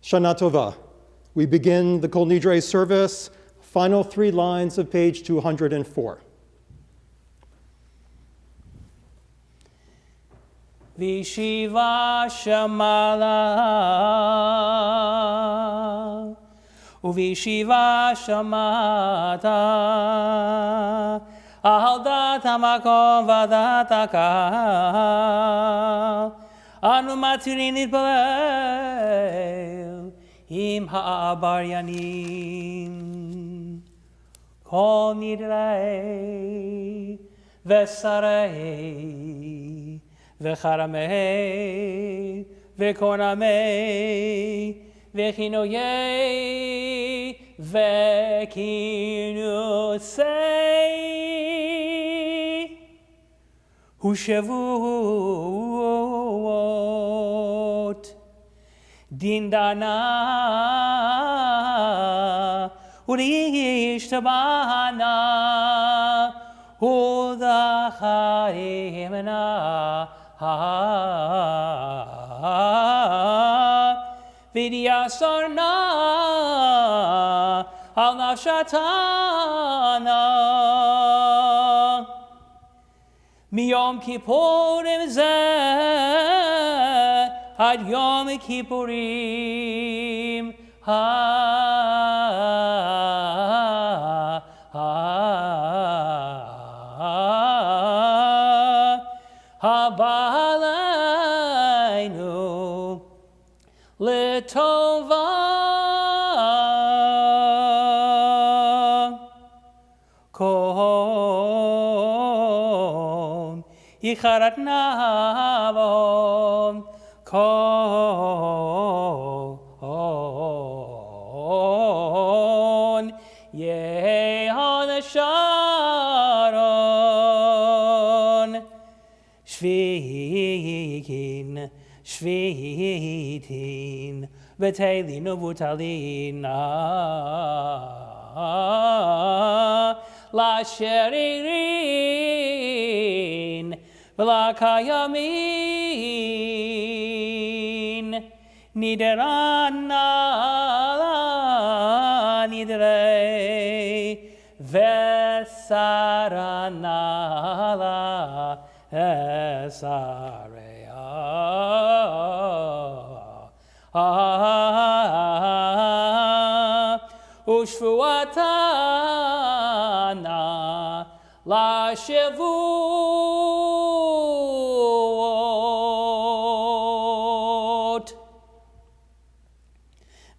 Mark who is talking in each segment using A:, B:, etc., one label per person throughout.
A: Shana Tova. We begin the Kol Nidrei service, final 3 lines of page 204.
B: Vishiva Shamala Uvishiva Shamata Ahaldat Hamakom Vadat Akal Anu Maturin Itbalel Im Ha'abaryanim Kol Nidrei Vesarei Vecharamei, Vekornamei, Vechinoyei, Vekinusei, Hushavut, Dindana, Urishtabana, Udacharimena, Vidyasarna al nafshatana miyom kippurim zeh ad yom kippurim Aleinu Litova Kom Yicharat Navom Kon Yehon Sharon Shvitin V'teilin uvutalina Lasheririn V'lakayamin Niderana Nidrei Vesarana Esarea Ushvuatana La Shavuot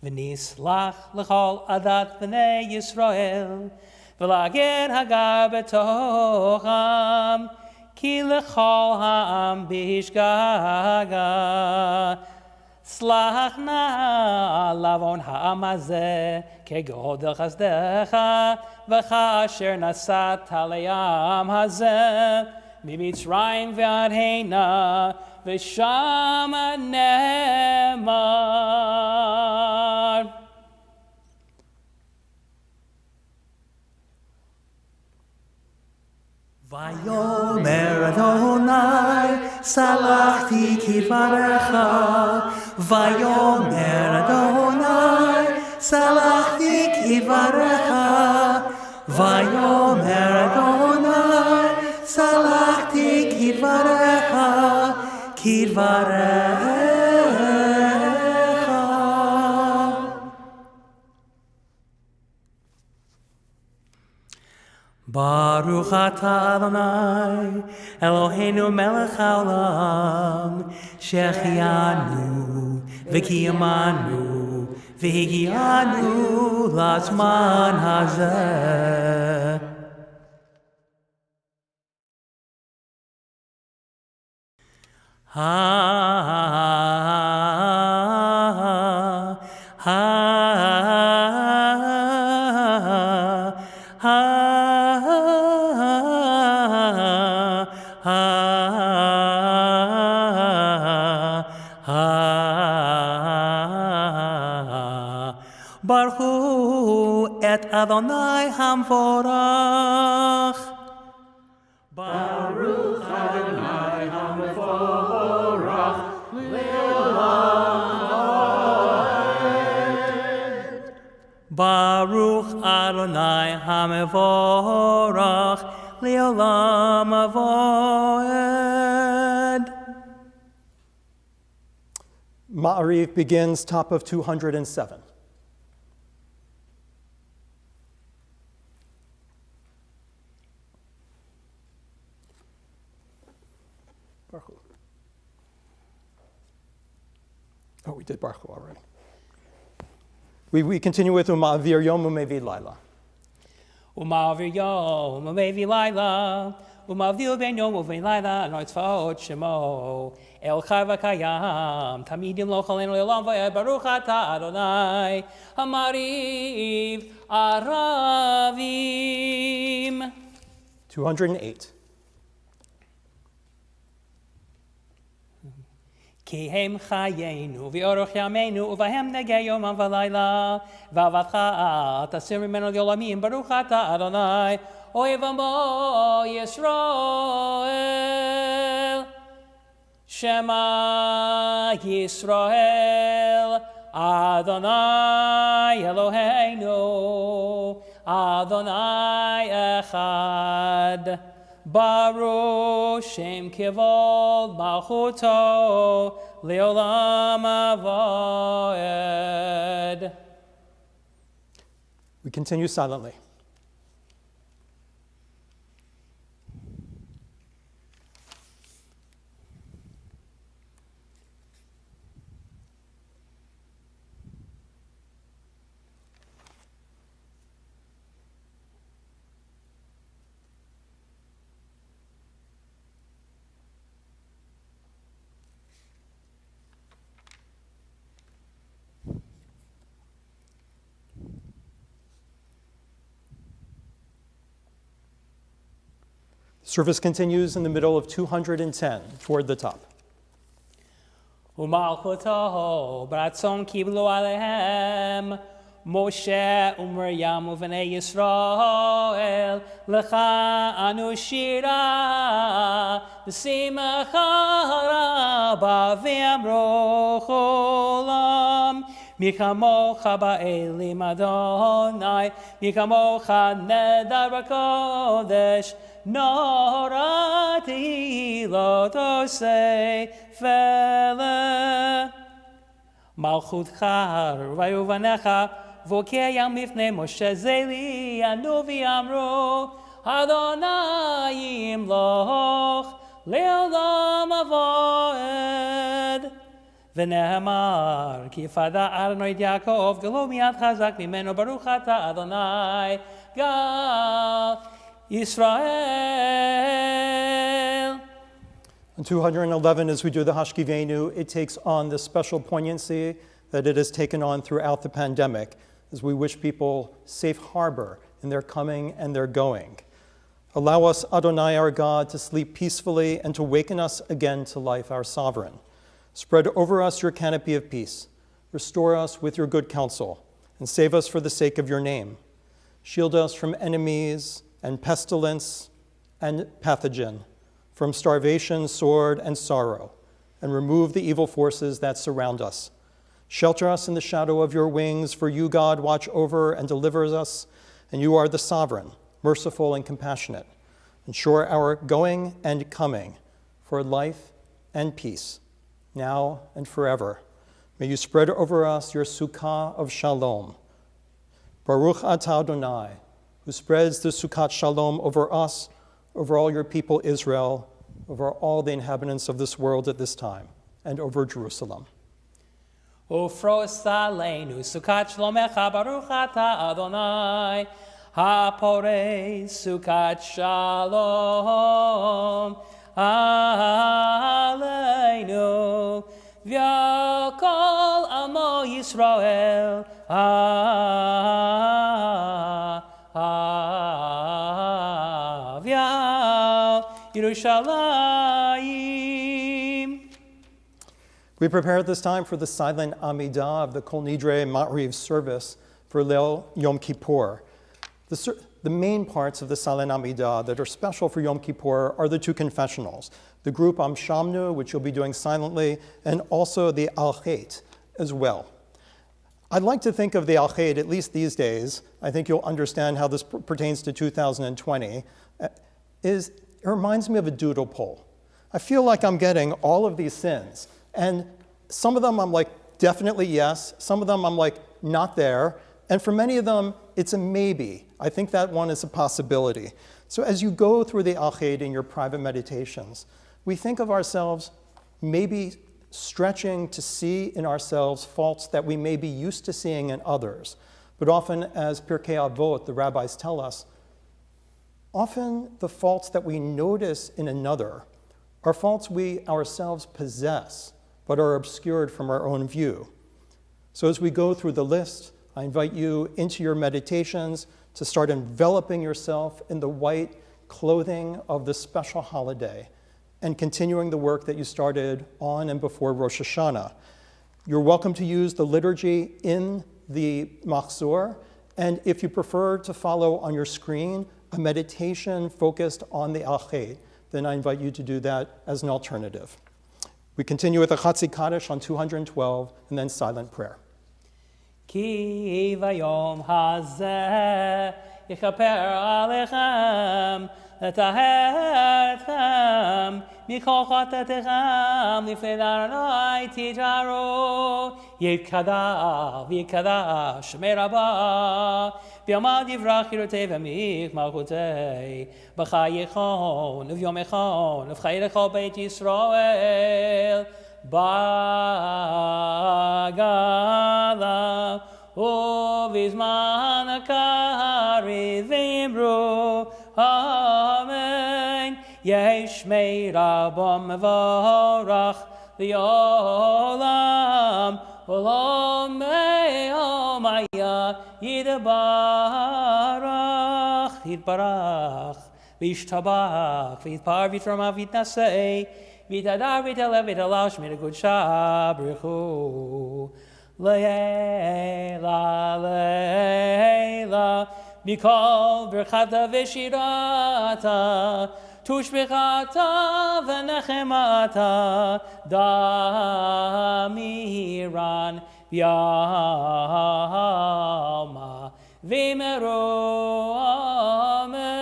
B: V'nislach l'chol adat b'nei Yisrael V'lager hagar b'tocham Ki l'chol ha'am b'ishgaga Slach na lavon ha'amazeh kegodel chasdecha v'chasher nasat aleyam hazeh mimitzrayim v'ad heina v'shama nemar.
C: Vayomer Adonai salachti kidvarecha Vayomer Adonai salachti kidvarecha Vayomer Adonai salachti kidvarecha Baruch atah Adonai, Eloheinu melech haolam, shechianu, v'kiyamanu, v'higianu lazman hazeh. Baruch et Adonai hamvorach.
D: Baruch Adonai hamvorach le'olam.
C: Baruch Adonai HaMevorach Leolam Avoed.
A: Ma'ariv begins top of 207. Oh, we did Baruch Hu already. We continue with Uma'avir Yom U'Mevi Laila.
B: Uma'avir Yom U'Mevi Laila, Uma'avir Ben Yom U'Mevi Laila, No Tzvaot Shemo, El Chai V'Kayam, Tamidim Lo Koleinu Le'olam V'ed, Baruch Ata Adonai, Hamariv Aravim.
A: 208.
B: כי הם חיינו ואורך ימינו ובהם נגע יומם ולילה ואהבתך תסיר ממנו לעולמים ברוך אתה אדוני אוהב עמו ישראל שמע ישראל אדוני אלוהינו אדוני אחד Baruch Shem Kivod Malchuto Leolam Avoed.
A: We continue silently. Service continues in the middle of 210, toward the top.
B: ומלכותו ברצון קיבלו עליהם משה ומרים ובני ישראל לך אנו שירה בשמחה רבה ואמרו חולם מי כמוך באלים אדוני מי כמוך נדר בקודש נורא תהילות עושה פלא. מלכותך הרבה ובניך בוקע מפני משה זלי הנביא אמרו אדוני ימלוך לעולם אבוד. ונאמר כי יפדה אדוני את יעקב גלו מיד חזק ממנו ברוך אתה אדוני גל Israel.
A: In 211, as we do the Hashkeyvenu, it takes on this special poignancy that it has taken on throughout the pandemic, as we wish people safe harbor in their coming and their going. Allow us, Adonai our God, to sleep peacefully and to waken us again to life, our sovereign. Spread over us your canopy of peace. Restore us with your good counsel, and save us for the sake of your name. Shield us from enemies and pestilence and pathogen, from starvation, sword, and sorrow, and remove the evil forces that surround us. Shelter us in the shadow of your wings, for you, God, watch over and deliver us, and you are the sovereign, merciful and compassionate. Ensure our going and coming for life and peace, now and forever. May you spread over us your sukkah of shalom. Baruch atah Adonai, who spreads the Sukkot Shalom over us, over all your people Israel, over all the inhabitants of this world at this time, and over Jerusalem.
B: Ufros Aleinu Sukkot Shlomecha Baruch Ata Adonai Haporei Sukkot Shalom Aleinu V'yakol Amo Yisrael Yerushalayim.
A: We prepare at this time for the silent Amidah of the Kol Nidrei Ma'ariv service for Leil Yom Kippur. The main parts of the silent Amidah that are special for Yom Kippur are the two confessionals, the group Am Shamnu, which you'll be doing silently, and also the Al Chet as well. I'd like to think of the Al-Khaid, at least these days, I think you'll understand how this pertains to 2020, it reminds me of a doodle poll. I feel like I'm getting all of these sins, and some of them I'm like, definitely yes, some of them I'm like, not there, and for many of them, it's a maybe. I think that one is a possibility. So as you go through the Al-Khaid in your private meditations, we think of ourselves maybe stretching to see in ourselves faults that we may be used to seeing in others. But often, as Pirkei Avot, the rabbis tell us, often the faults that we notice in another are faults we ourselves possess, but are obscured from our own view. So as we go through the list, I invite you into your meditations to start enveloping yourself in the white clothing of this special holiday and continuing the work that you started on and before Rosh Hashanah. You're welcome to use the liturgy in the Machzor, and if you prefer to follow on your screen a meditation focused on the Al-Khaid, then I invite you to do that as an alternative. We continue with a Chatzi Kaddish on 212, and then silent prayer.
B: Ki vayom hazeh yichaper alechem letaher etchem mikol chatatechem lifnei Adonai tijaru yikadav shmei rabbah v'yamad yivrach yirotei v'mich malchutei b'chayichon v'yomechon v'chayilechol beit Yisrael Bagala Uvizman Akari Vimru Amen Yesh Meirabom Vorach Liolam Olam Me'omaya Yidbarach Yidbarach Vishtabach Vidpar Vitrama Vitnasei Vitadar vitala vitala shmir good shabrichu leila leila mikol berchata v'shirata tushbichata v'nechemata damiran v'yalma v'meru amen.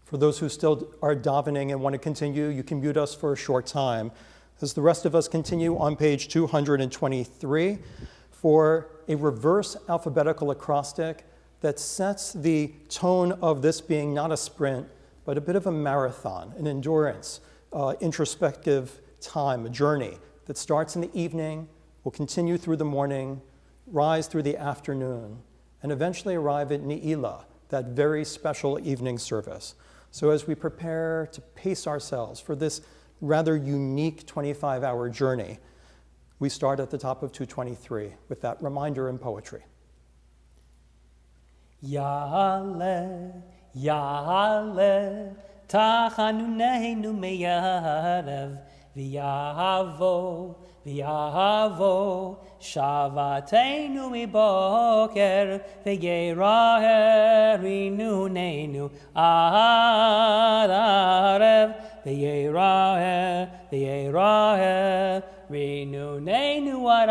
A: For those who still are davening and want to continue, you can mute us for a short time. As the rest of us continue on page 223 for a reverse alphabetical acrostic that sets the tone of this being not a sprint, but a bit of a marathon, an endurance, introspective time, a journey that starts in the evening, will continue through the morning, rise through the afternoon, and eventually arrive at Ne'ilah, that very special evening service. So as we prepare to pace ourselves for this rather unique 25-hour journey, we start at the top of 223 with that reminder in poetry.
B: Ya'aleh, Ya'aleh, Tachanuneinu me'arev, V'yavo, V'yavo, Shavateinu miboker, V'yeraher rinunenu ad arev, V'yeraher, V'yeraher rinunenu ad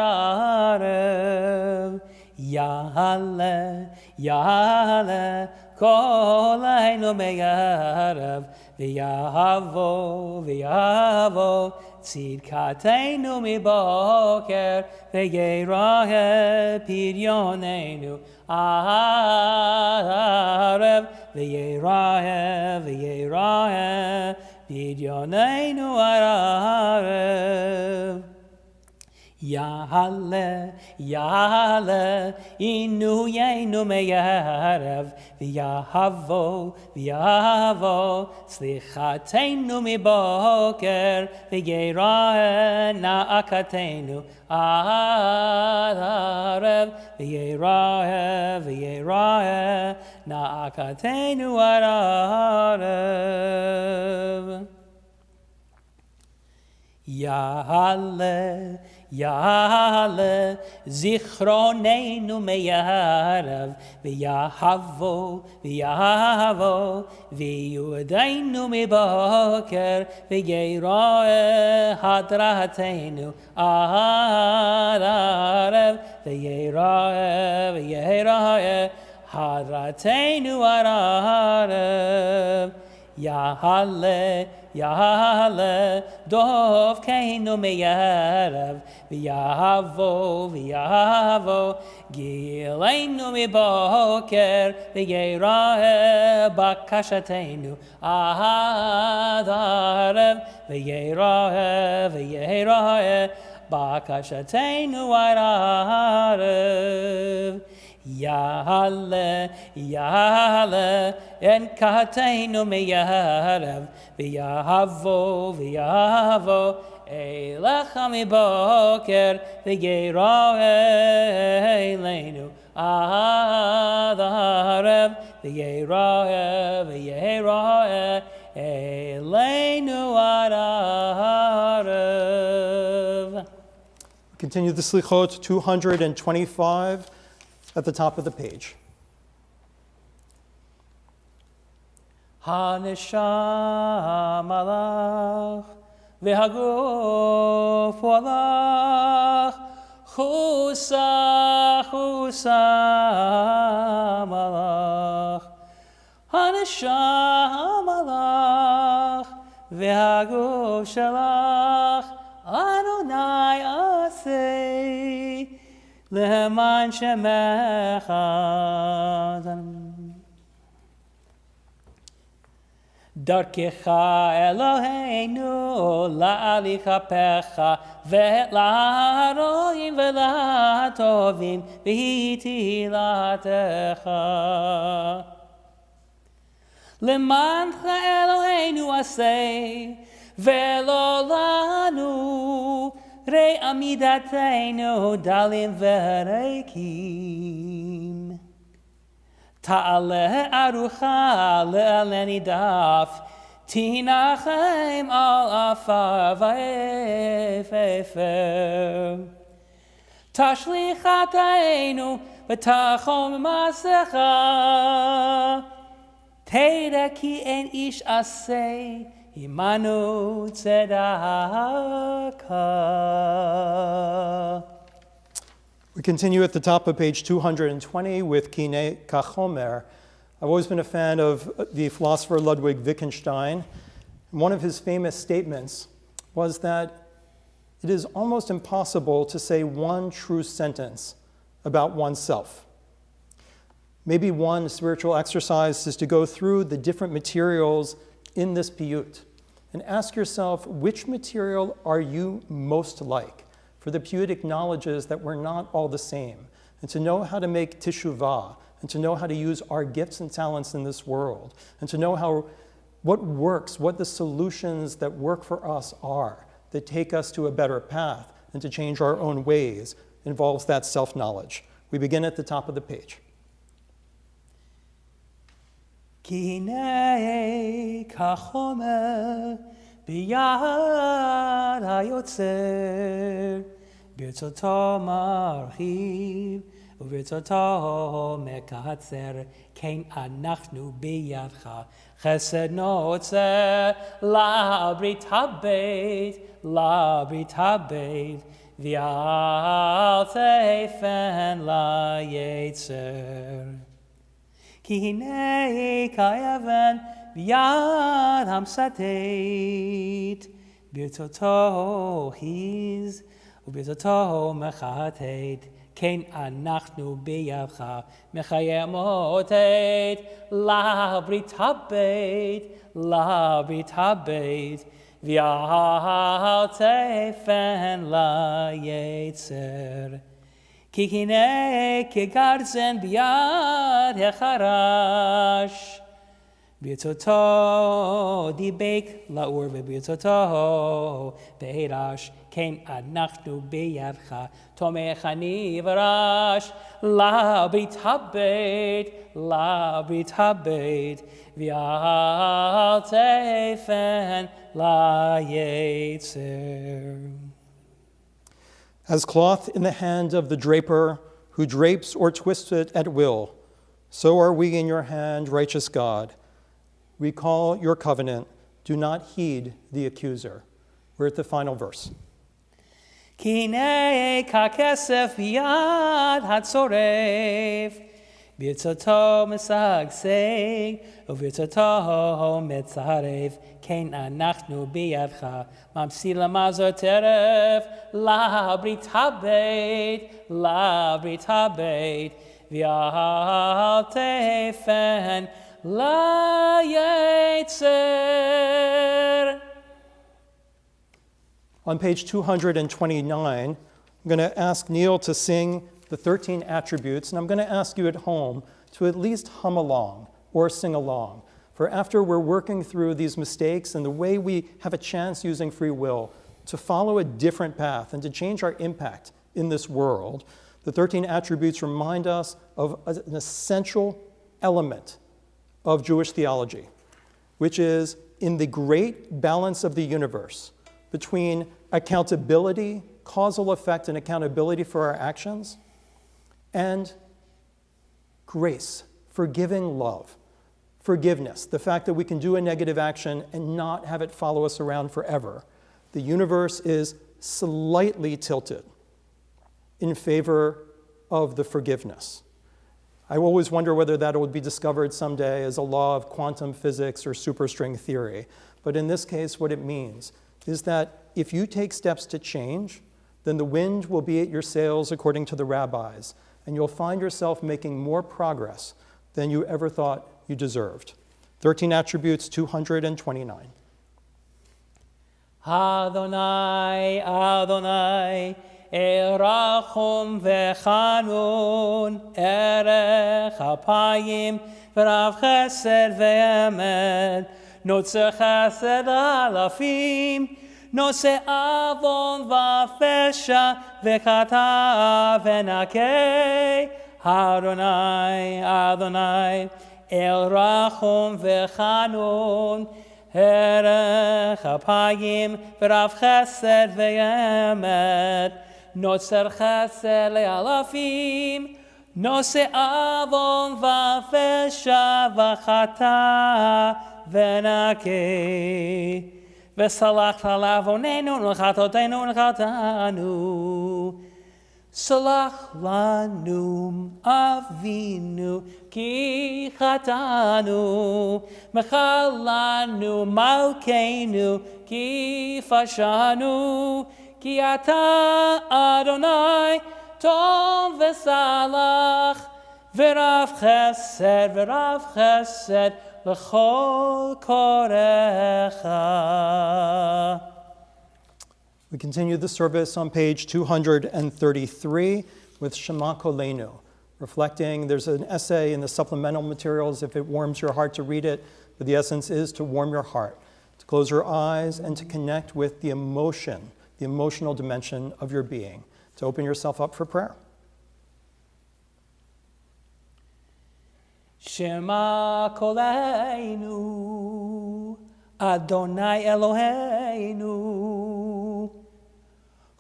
B: arev. Ya'aleh, Ya'aleh, Koleinu me'arev, V'yavo, V'yavo, Tzidkateinu miboker, V'yeraher piryonenu ad arev, V'yeraher, V'yeraher piryonenu ad arev. Ya'aleh, Ya'aleh, Inuyenu me'arev, V'yahavo, V'yahavo, Slichateinu miboker, V'yeraher na'akatenu ad arev, V'yeraher, V'yeraher na'akatenu ad arev. Ya'aleh, Ya'aleh, Zichroneinu me'arev, V'yahavo, V'yahavo, V'yudainu miboker, V'yeraher hadrateinu ad arev, V'yeraher, V'yeraher hadrateinu ad arev. Ya'aleh, Ya'aleh, Dov keinu me'arev, V'yahavo, V'yahavo, Gileinu miboker, V'yeraher bakashateinu ad arev, V'yeraher, V'yeraher bakashateinu ad arev. Ya'aleh, Ya'aleh, En kateinu me'arev, V'yahavo, V'yahavo, Eilecha miboker, V'yeraher Aleinu ad arev, V'yeraher, V'yeraher Aleinu ad arev.
A: Continue the Slichot 225 at the top of the page.
B: Hanesham alach, v'haguf alach, chusa, chusa malach. Hanesham alach, v'haguf shalach, Adonai aseh, le'man shemecha. Darkecha Eloheinu la'alichapecha ve'la'aroim ve'la'atovim v'hitilatecha. Lemancha Eloheinu aseh ve'lo lanu rei amidateinu dalim ve'reikim. Ta'aleh arucha le'aleni daf, tinachem al afar va'efefer. Tashlichateinu v'tachom masecha, teira ki en ish aseh, imanu tzedakah.
A: We continue at the top of page 220 with Hineh Kakhomer. I've always been a fan of the philosopher Ludwig Wittgenstein. One of his famous statements was that it is almost impossible to say one true sentence about oneself. Maybe one spiritual exercise is to go through the different materials in this piyut and ask yourself, which material are you most like? For the piyut acknowledges that we're not all the same, and to know how to make teshuvah, and to know how to use our gifts and talents in this world, and to know what works, what the solutions that work for us are, that take us to a better path, and to change our own ways, involves that self-knowledge. We begin at the top of the page.
C: Hineh Kakhomer biyad hayotzer birtzoto marchiv uvirtzoto mekatzer kein anachnu biyadcha chesed notzer la brit habeit v'al teifen la yetzer. Ki hinei kayaven b'yad hamsatet birtzoto hiz ubirtzoto mechatet kein anachnu biyadcha mechayemotet la brit habeit v'al teifen la yetzer. Ki hinei kegarzen biyad hecharash birtzoto dibek laur v'birtzoto beirash kein anachnu biyadcha tomechani v'rash la brit habeit v'al teifen la yetzer.
A: As cloth in the hand of the draper who drapes or twists it at will, so are we in your hand, righteous God. Recall your covenant. Do not heed the accuser. We're at the final verse.
C: Hineh kakesef biyad hatzorev birtzoto mesagseg uvirtzoto metzarev kein anachnu biyadcha mamsila mazor terev la brit habeit v'al teifen la yetzer.
A: On page 229, I'm going to ask Neil to sing the 13 attributes, and I'm going to ask you at home to at least hum along or sing along. For after we're working through these mistakes and the way we have a chance using free will to follow a different path and to change our impact in this world, the 13 attributes remind us of an essential element of Jewish theology, which is in the great balance of the universe between accountability, causal effect, and accountability for our actions, and grace, forgiving love, forgiveness, the fact that we can do a negative action and not have it follow us around forever. The universe is slightly tilted in favor of the forgiveness. I always wonder whether that will be discovered someday as a law of quantum physics or superstring theory. But in this case, what it means is that if you take steps to change, then the wind will be at your sails according to the rabbis, and you'll find yourself making more progress than you ever thought you deserved. 13 attributes, 229.
C: Adonai, Adonai, Erachum v'chanun, Erech hapayim, v'rav chesed v'emet, notzer chesed alafim, nose avon v'fesha v'chata v'nakei. Adonai, Adonai, Erachum v'chanun, Erech hapayim, v'rav chesed v'emet, notzer chesed le'alafim, nose avon v'fesha v'chata v'nakei. V'salach la'avonenu v'chatotenu v'chatanu. Salach lanu Avinu ki chatanu, Mechal lanu Malkeinu ki fashanu, Ki ata Adonai tov v'salach v'rav chesed l'chol korecha.
A: We continue the service on page 233 with Shema Koleinu, reflecting. There's an essay in the supplemental materials if it warms your heart to read it, but the essence is to warm your heart, to close your eyes and to connect with the emotional dimension of your being, to open yourself up for prayer.
C: Shema Koleinu, Adonai Eloheinu,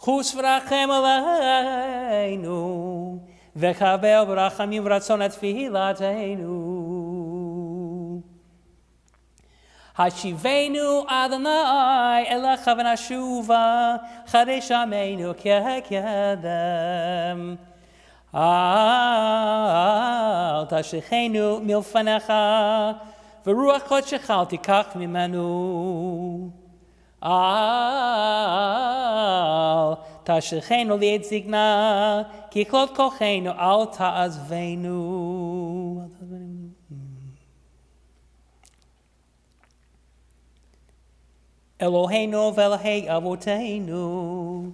C: Chus v'rachem aleinu, v'chaber b'rachamim v'ratzon et tfilateinu. Hashkeyvenu Adonai elecha v'nashuva, chadesh ameinu kekedem. Al tashechenu milfanecha, v'ruach kodshech al tikach mimenu. Al tashechenu li'et zigna, ki klot kochenu al ta'azvenu. Eloheinu v'Elahei avoteinu,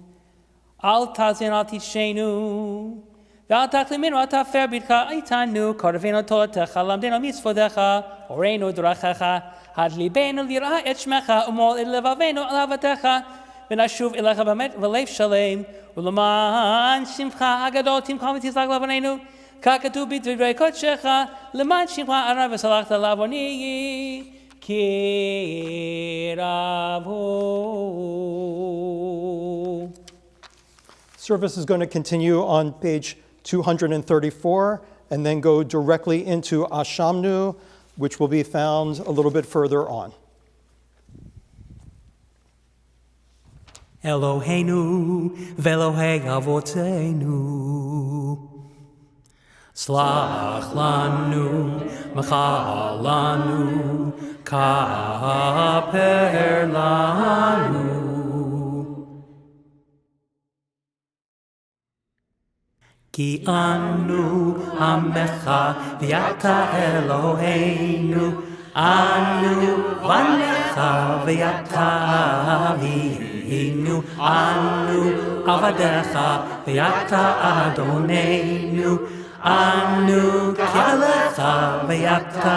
C: al tazin al tishenu, v'al tachliminu al tafer bidcha aitanu, korvenu toletecha, lamdenu mitzvodecha, oreinu drachecha, had libenu lira et shmecha, umol et levavenu alavatecha, v'nashuv elecha b'amet v'lev shalem, u'leman shimcha agadol timcha v'tizlach lavonenu, kakatu b'dvrei kodshecha, leman shimcha arav v'salachta lavoniyi, Kiravu.
A: Service is going to continue on page 234 and then go directly into Ashamnu, which will be found a little bit further on.
C: Eloheinu v'Elohei avoteinu, Slach lanu, machal lanu, kaper lanu. Ki anu amecha v'yata Eloheinu, anu vanecha v'yata avinu, anu avadecha v'yata Adoneinu, anu kalecha v'yata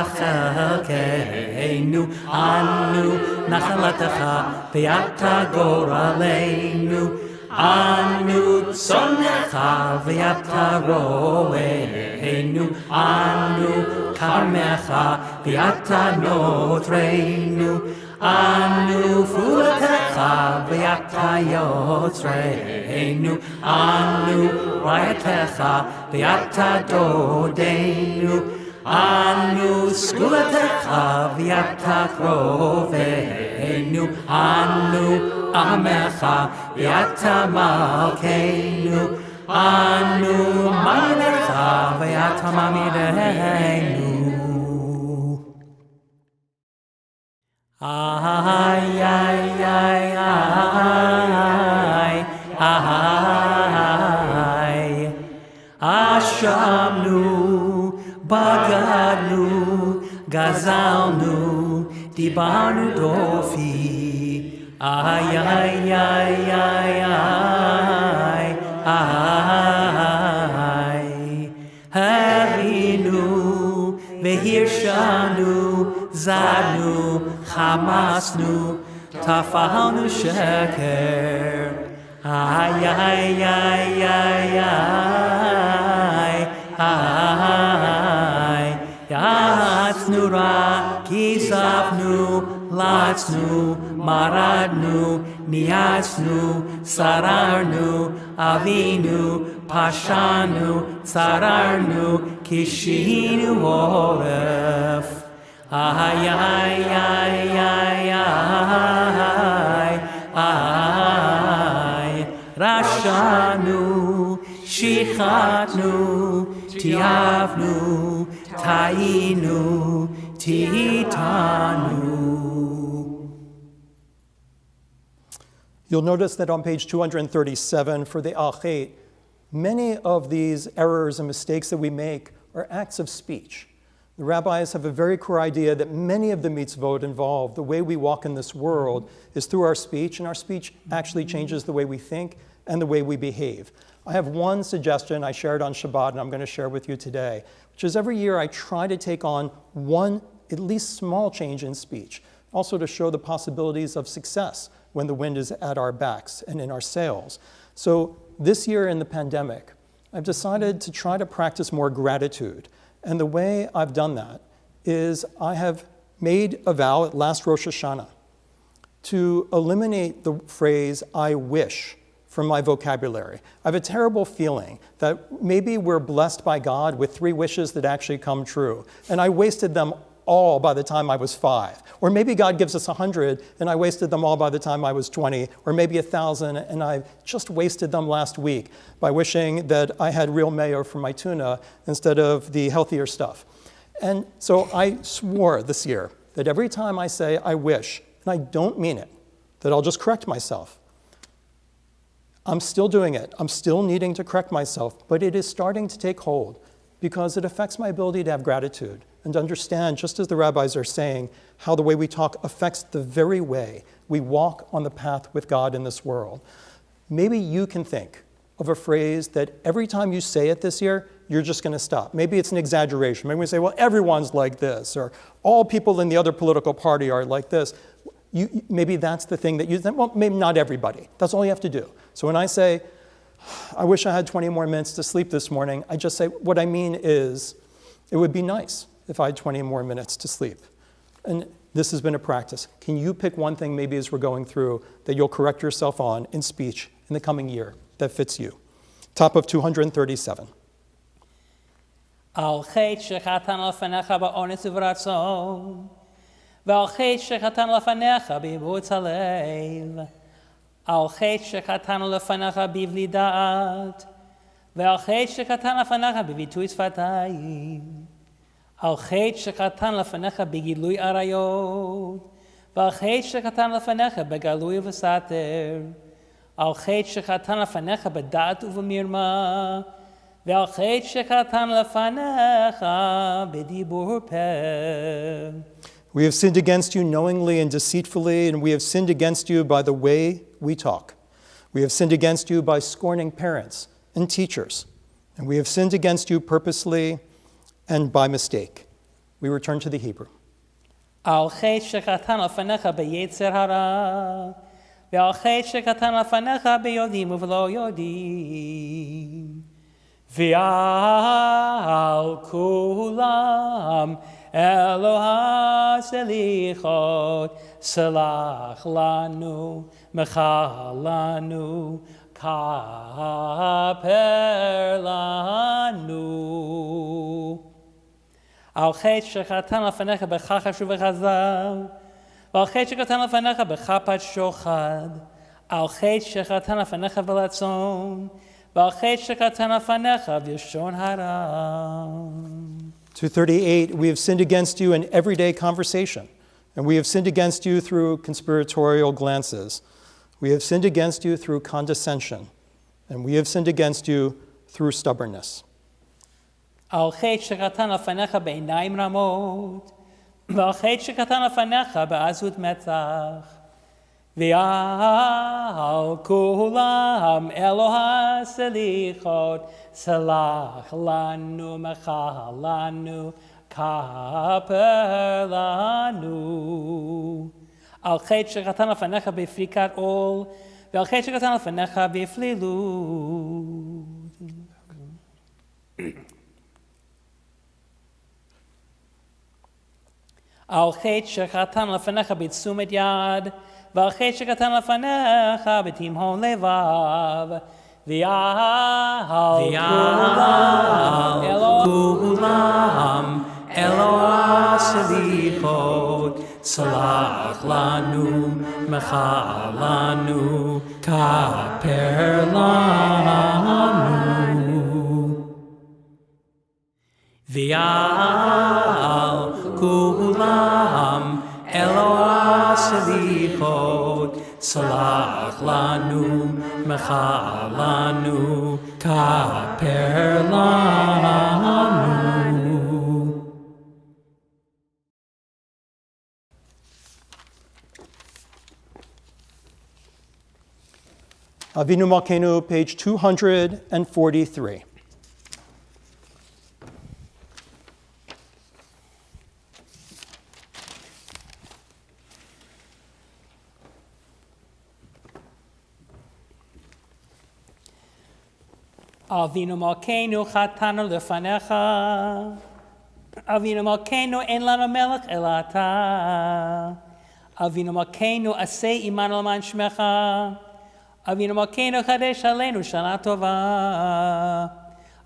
C: chelkeinu, anu nachalatecha v'yata goraleinu, anu tzonecha v'yata roeinu, anu karmecha v'yata notreinu, anu fulatecha v'yata yotzreinu, anu rayatecha v'yata dodeinu, anu skulatecha v'yata kroveinu, anu amecha v'yata malkeinu, anu manecha v'yata mamideinu. Ay, ay, ay, ay, ay, Ashamnu, bagadnu, gazalnu, dibarnu dofi. Ay, ay, ay, ay, ay, ay, Avinu, v'hirshanu, zadnu, chamasnu, tafalnu sheker. Ay, ay, ay, ay, ay, ay, yatznu ra, kisavnu, latznu, maradnu, niatznu, sararnu, avinu, pashanu, sararnu, kishinu oref. Ay, ay, ay, ay, ay, ay, rashanu, shichatnu, tiavnu, tainu, titanu.
A: You'll notice that on page 237 for the Achet, many of these errors and mistakes that we make are acts of speech. The rabbis have a very core idea that many of the mitzvot involve the way we walk in this world is through our speech, and our speech actually changes the way we think and the way we behave. I have one suggestion I shared on Shabbat, and I'm going to share with you today, which is every year I try to take on one, at least small change in speech, also to show the possibilities of success when the wind is at our backs and in our sails. So this year in the pandemic, I've decided to try to practice more gratitude. And the way I've done that is I have made a vow at last Rosh Hashanah to eliminate the phrase, I wish, from my vocabulary. I have a terrible feeling that maybe we're blessed by God with 3 wishes that actually come true. And I wasted them all by the time I was 5. Or maybe God gives us 100 and I wasted them all by the time I was 20. Or maybe 1,000 and I just wasted them last week by wishing that I had real mayo for my tuna instead of the healthier stuff. And so I swore this year that every time I say I wish, and I don't mean it, that I'll just correct myself. I'm still doing it. I'm still needing to correct myself, but it is starting to take hold because it affects my ability to have gratitude and to understand, just as the rabbis are saying, how the way we talk affects the very way we walk on the path with God in this world. Maybe you can think of a phrase that every time you say it this year, you're just going to stop. Maybe it's an exaggeration. Maybe we say, well, everyone's like this, or all people in the other political party are like this. Maybe that's the thing that you think, well, maybe not everybody. That's all you have to do. So when I say, I wish I had 20 more minutes to sleep this morning, I just say, what I mean is, it would be nice if I had 20 more minutes to sleep. And this has been a practice. Can you pick one thing maybe as we're going through that you'll correct yourself on in speech in the coming year that fits you? Top of 237.
C: Al chet shechatan lefanecha ba'ones uvratzon, ve'al chet shechatan lefanecha b'ibutz halev, al chet shechatan lefanecha b'vli da'at, ve'al chet shechatan lefanecha b'vitui tzfatayim, al chet shechatan lefanecha b'gilui arayot, ve'al chet shechatan lefanecha b'galui v'sater, al chet shechatan lefanecha b'da'at uv'mirma, ve'al chet shechatan lefanecha b'dibur peh.
A: We have sinned against you knowingly and deceitfully, and we have sinned against you by the way we talk. We have sinned against you by scorning parents and teachers, and we have sinned against you purposely and by mistake. We return to the Hebrew.
C: Al chet shechatan lefanecha b'yetzer hara, ve'al chet shechatan lefanecha b'yodim uv'lo yodim. Ve'al kulam Eloha selichot, selach lanu, mechal lanu, kaper lanu. Al chet shechatan lefanecha b'chachas uv'chazal, ve'al chet shechatan lefanecha b'chapat shochad, al chet shechatan lefanecha v'latzon, ve'al chet shechatan lefanecha v'yashon hara.
A: 238, we have sinned against you in everyday conversation, and we have sinned against you through conspiratorial glances. We have sinned against you through condescension, and we have sinned against you through stubbornness.
C: Al chet shechatan lefanecha b'einayim ramot, ve'al chet shechatan lefanecha b'azut metzach, ve'al kulam Eloha selichot, selach lanu, mechal lanu, kaper lanu. Al chet shechatan lefanecha b'frikat ol, ve'al chet shechatan lefanecha b'flilut. Al chet shechatan lefanecha b'tzumet yad, ve'al chet shechatan lefanecha b'timhon levav, ve'al kulam Eloha selichot, selach lanu, mechal lanu, kaper lanu. Ve'al kulam Eloha selichot, Salach lanu, mecha lanu, kaper lanu.
A: Avinu Malkeinu, page 243.
B: Avinu Malkeinu chatanu lefanecha. Avinu Malkeinu en lanu melech el ata. Avinu Malkeinu aseh imanu l'man shmecha. Avinu Malkeinu Kaddish Aleinu Shana Tova.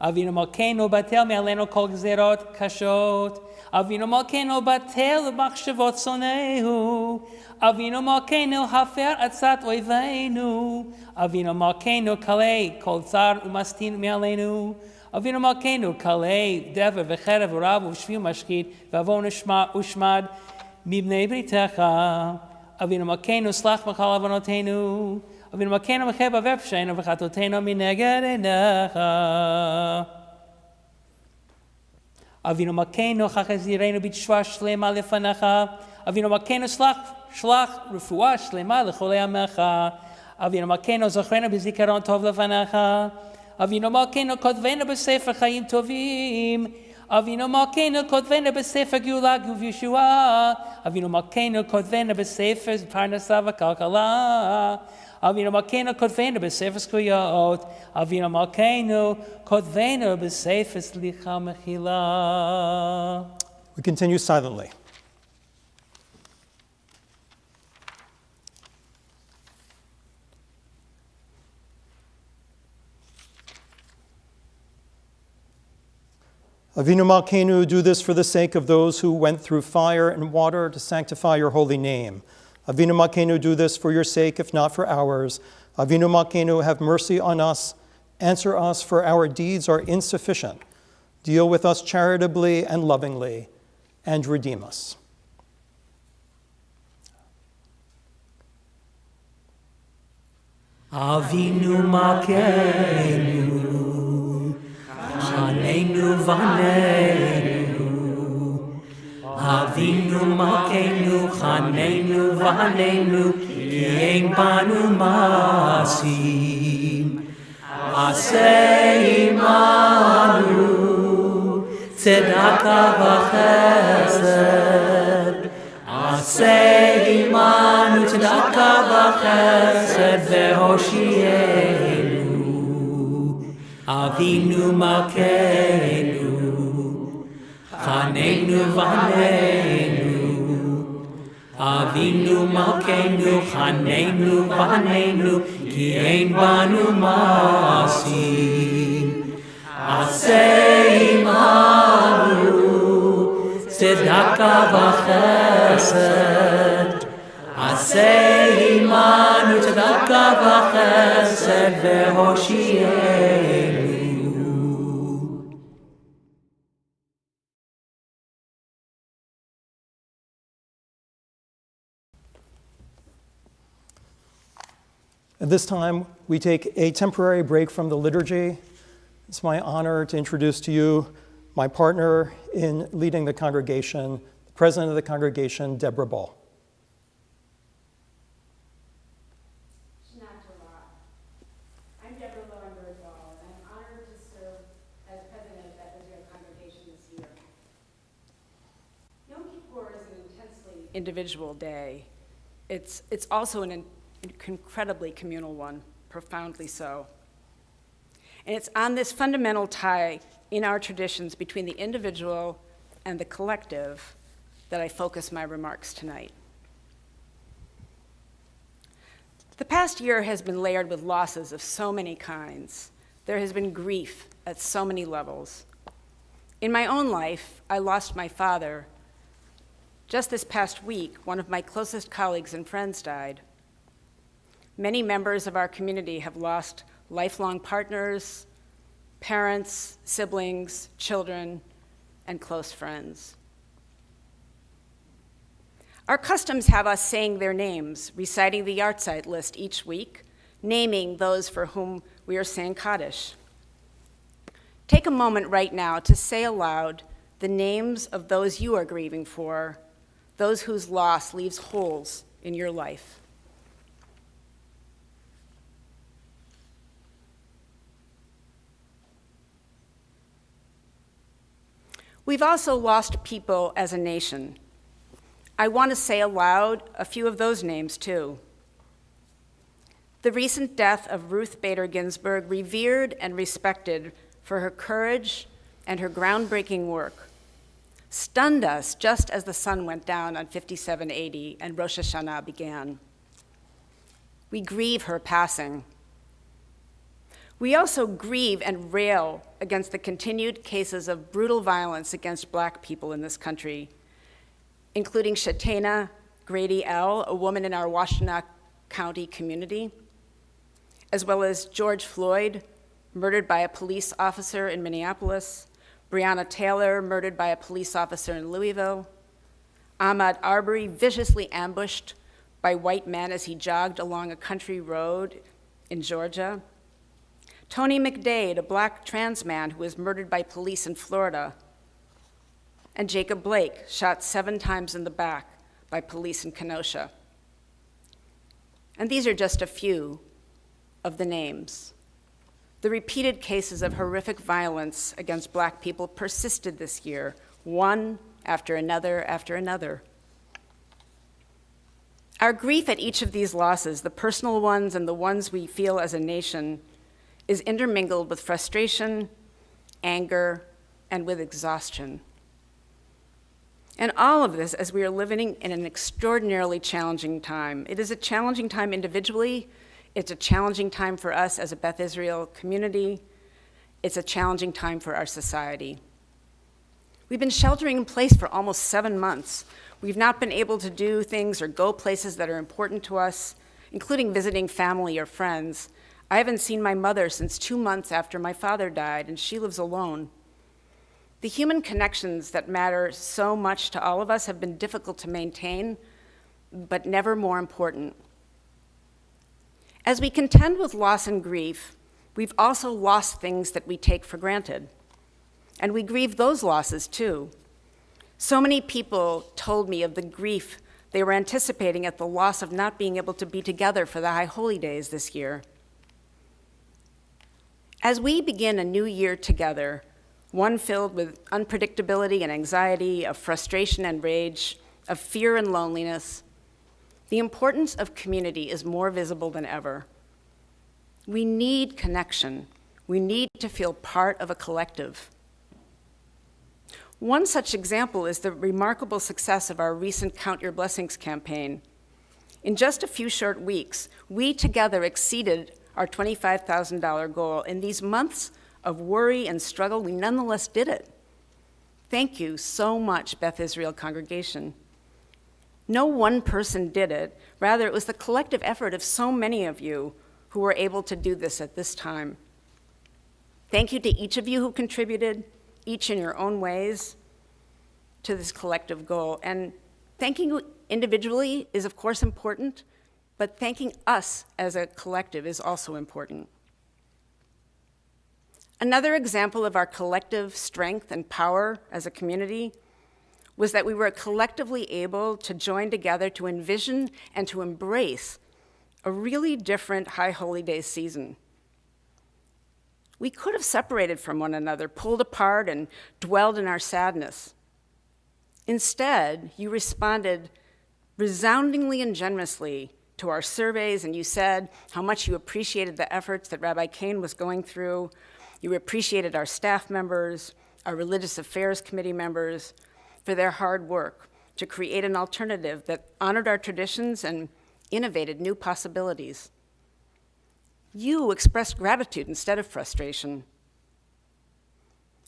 B: Avinu Malkeinu batel me'aleinu kol gzerot kashot. Avinu Malkeinu batel machshavot sonehu. Avinu Malkeinu hafer atzat oiveinu. Avinu Malkeinu kalei kol tzar umastin me'aleinu. Avinu Malkeinu kalei dever v'cherev v'rav v'shviu mashkid v'avon ushmad mibnei britecha. Avinu Malkeinu slach machal avonotenu. Avinu Malkeinu mecheb aver p'sheinu v'chatotenu mineged einecha. Avinu Malkeinu chachazirenu b'tshua shlema lefanecha. Avinu Malkeinu shlach refuah shlema lecholei amecha. Avinu Malkeinu zochrenu b'zikaron tov lefanecha. Avinu Malkeinu kodvenu b'sefer chayim tovim. Avinu Malkeinu kodvenu b'sefer geula v'yeshua. Avinu Malkeinu kodvenu b'sefer parnasa v'kalkala. Avinu Malkeinu kodvenu b'sefer zkuyot. Avinu Malkeinu kodvenu b'sefer slicha mechila.
A: We continue silently. Avinu Malkeinu, do this for the sake of those who went through fire and water to sanctify your holy name. Avinu Malkeinu, do this for your sake, if not for ours. Avinu Malkeinu, have mercy on us. Answer us, for our deeds are insufficient. Deal with us charitably and lovingly, and redeem us.
C: Avinu Malkeinu, Aleinu v'Aleinu. Avinu Malkeinu, Aleinu v'Aleinu, ki ein banu masim. Aseh imanu, tzedaka v'chesed. Aseh imanu, tzedaka v'chesed ve'hoshienu. Avinu Malkeinu, Aleinu v'Aleinu. Avinu Malkeinu, Aleinu v'Aleinu, ki ein banu masim. Aseh imanu, tzedaka v'chesed. Aseh imanu, tzedaka v'chesed ve'hoshienu.
A: At this time, we take a temporary break from the liturgy. It's my honor to introduce to you my partner in leading the congregation, the president of the congregation, Deborah Ball.
D: I'm Deborah Ball, and I'm honored to serve as president of that Israel congregation this year. Yom Kippur is an intensely individual day. It's also an incredibly communal one, profoundly so. And it's on this fundamental tie in our traditions between the individual and the collective that I focus my remarks tonight. The past year has been layered with losses of so many kinds. There has been grief at so many levels. In my own life, I lost my father. Just this past week, one of my closest colleagues and friends died. Many members of our community have lost lifelong partners, parents, siblings, children, and close friends. Our customs have us saying their names, reciting the yahrzeit list each week, naming those for whom we are saying Kaddish. Take a moment right now to say aloud the names of those you are grieving for, those whose loss leaves holes in your life. We've also lost people as a nation. I want to say aloud a few of those names too. The recent death of Ruth Bader Ginsburg, revered and respected for her courage and her groundbreaking work, stunned us just as the sun went down on 5780 and Rosh Hashanah began. We grieve her passing. We also grieve and rail against the continued cases of brutal violence against Black people in this country, including Shatana Grady L., a woman in our Washtenaw County community, as well as George Floyd, murdered by a police officer in Minneapolis, Breonna Taylor, murdered by a police officer in Louisville, Ahmaud Arbery, viciously ambushed by white men as he jogged along a country road in Georgia, Tony McDade, a Black trans man who was murdered by police in Florida, and Jacob Blake, shot 7 times in the back by police in Kenosha. And these are just a few of the names. The repeated cases of horrific violence against Black people persisted this year, one after another after another. Our grief at each of these losses, the personal ones and the ones we feel as a nation, is intermingled with frustration, anger, and with exhaustion. And all of this as we are living in an extraordinarily challenging time. It is a challenging time individually. It's a challenging time for us as a Beth Israel community. It's a challenging time for our society. We've been sheltering in place for almost 7 months. We've not been able to do things or go places that are important to us, including visiting family or friends. I haven't seen my mother since 2 months after my father died, and she lives alone. The human connections that matter so much to all of us have been difficult to maintain, but never more important. As we contend with loss and grief, we've also lost things that we take for granted. And we grieve those losses too. So many people told me of the grief they were anticipating at the loss of not being able to be together for the High Holy Days this year. As we begin a new year together, one filled with unpredictability and anxiety, of frustration and rage, of fear and loneliness, the importance of community is more visible than ever. We need connection. We need to feel part of a collective. One such example is the remarkable success of our recent Count Your Blessings campaign. In just a few short weeks, we together exceeded our $25,000 goal. In these months of worry and struggle, we nonetheless did it. Thank you so much, Beth Israel Congregation. No one person did it. Rather, it was the collective effort of so many of you who were able to do this at this time. Thank you to each of you who contributed, each in your own ways, to this collective goal. And thanking you individually is, of course, important, but thanking us as a collective is also important. Another example of our collective strength and power as a community was that we were collectively able to join together to envision and to embrace a really different High Holy Days season. We could have separated from one another, pulled apart, and dwelled in our sadness. Instead, you responded resoundingly and generously to our surveys, and you said how much you appreciated the efforts that Rabbi Kane was going through. You appreciated our staff members, our Religious Affairs Committee members, for their hard work to create an alternative that honored our traditions and innovated new possibilities. You expressed gratitude instead of frustration.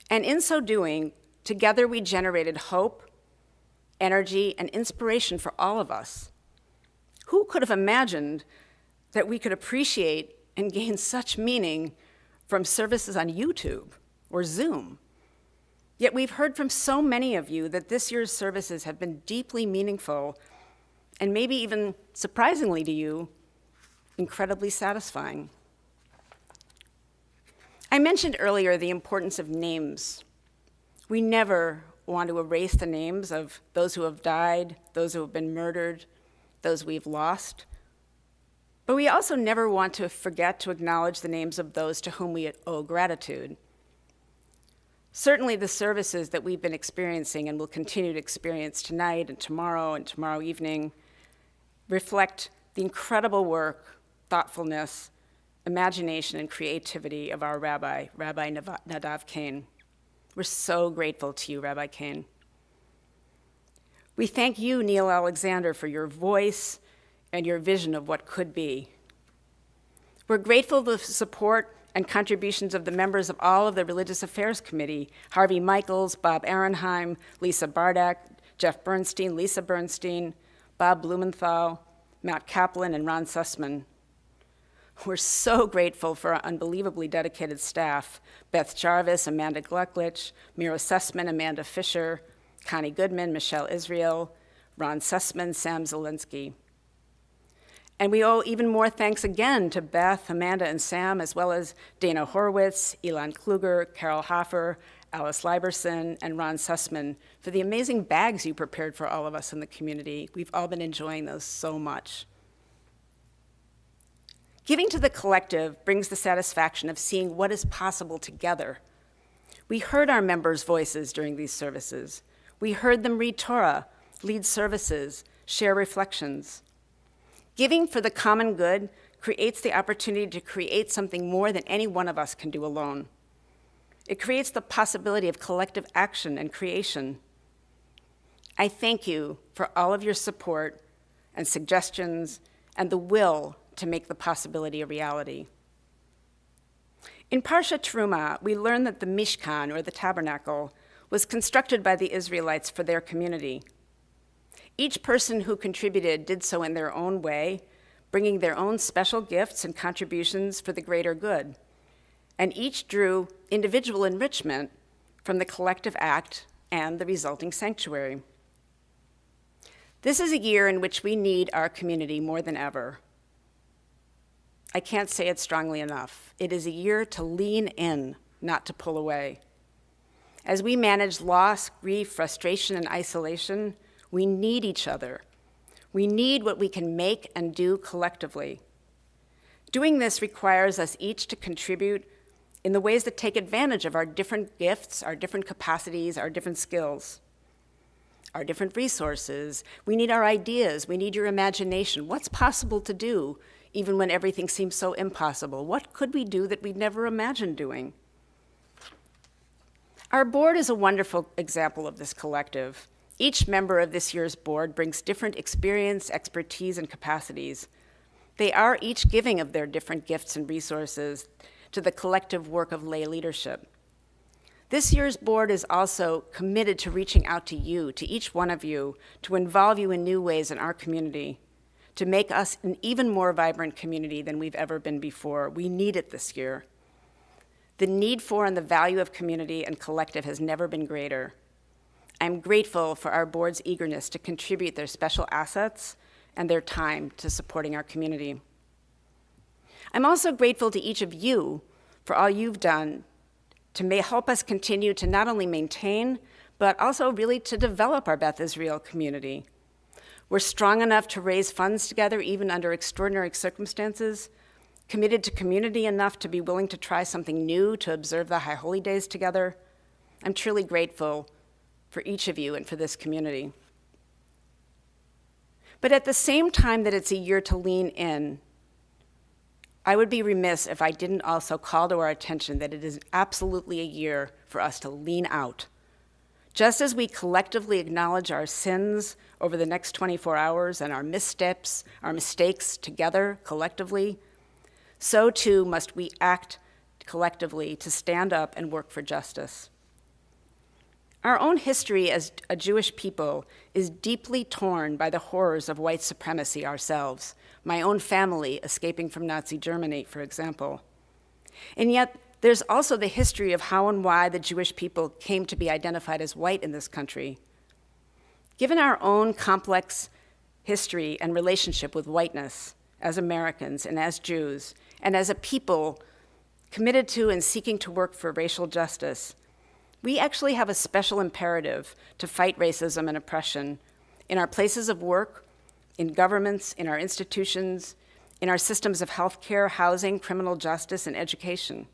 D: And in so doing, together we generated hope, energy, and inspiration for all of us. Who could have imagined that we could appreciate and gain such meaning from services on YouTube or Zoom? Yet we've heard from so many of you that this year's services have been deeply meaningful and maybe even surprisingly to you, incredibly satisfying. I mentioned earlier the importance of names. We never want to erase the names of those who have died, those who have been murdered, those we've lost. But we also never want to forget to acknowledge the names of those to whom we owe gratitude. Certainly the services that we've been experiencing and will continue to experience tonight and tomorrow evening reflect the incredible work, thoughtfulness, imagination, and creativity of our Rabbi Nadav Kane. We're so grateful to you, Rabbi Kane. We thank you, Neil Alexander, for your voice and your vision of what could be. We're grateful for the support and contributions of the members of all of the Religious Affairs Committee, Harvey Michaels, Bob Ehrenheim, Lisa Bardak, Jeff Bernstein, Lisa Bernstein, Bob Blumenthal, Matt Kaplan, and Ron Sussman. We're so grateful for our unbelievably dedicated staff, Beth Jarvis, Amanda Glucklich, Mira Sussman, Amanda Fisher, Connie Goodman, Michelle Israel, Ron Sussman, Sam Zielinski. And we owe even more thanks again to Beth, Amanda, and Sam, as well as Dana Horowitz, Elon Kluger, Carol Hoffer, Alice Liberson, and Ron Sussman for the amazing bags you prepared for all of us in the community. We've all been enjoying those so much. Giving to the collective brings the satisfaction of seeing what is possible together. We heard our members' voices during these services. We heard them read Torah, lead services, share reflections. Giving for the common good creates the opportunity to create something more than any one of us can do alone. It creates the possibility of collective action and creation. I thank you for all of your support and suggestions and the will to make the possibility a reality. In Parsha Teruma, we learn that the Mishkan, or the tabernacle, was constructed by the Israelites for their community. Each person who contributed did so in their own way, bringing their own special gifts and contributions for the greater good. And each drew individual enrichment from the collective act and the resulting sanctuary. This is a year in which we need our community more than ever. I can't say it strongly enough. It is a year to lean in, not to pull away. As we manage loss, grief, frustration, and isolation, we need each other. We need what we can make and do collectively. Doing this requires us each to contribute in the ways that take advantage of our different gifts, our different capacities, our different skills, our different resources. We need our ideas. We need your imagination. What's possible to do even when everything seems so impossible? What could we do that we'd never imagined doing? Our board is a wonderful example of this collective. Each member of this year's board brings different experience, expertise, and capacities. They are each giving of their different gifts and resources to the collective work of lay leadership. This year's board is also committed to reaching out to you, to each one of you, to involve you in new ways in our community, to make us an even more vibrant community than we've ever been before. We need it this year. The need for and the value of community and collective has never been greater. I'm grateful for our board's eagerness to contribute their special assets and their time to supporting our community. I'm also grateful to each of you for all you've done to help us continue to not only maintain, but also really to develop our Beth Israel community. We're strong enough to raise funds together even under extraordinary circumstances, committed to community enough to be willing to try something new, to observe the High Holy Days together. I'm truly grateful for each of you and for this community. But at the same time that it's a year to lean in, I would be remiss if I didn't also call to our attention that it is absolutely a year for us to lean out. Just as we collectively acknowledge our sins over the next 24 hours and our missteps, our mistakes together, collectively, so too must we act collectively to stand up and work for justice. Our own history as a Jewish people is deeply torn by the horrors of white supremacy ourselves, my own family escaping from Nazi Germany, for example. And yet, there's also the history of how and why the Jewish people came to be identified as white in this country. Given our own complex history, and relationship with whiteness, as Americans and as Jews, and as a people committed to and seeking to work for racial justice, we actually have a special imperative to fight racism and oppression in our places of work, in governments, in our institutions, in our systems of healthcare, housing, criminal justice, and education.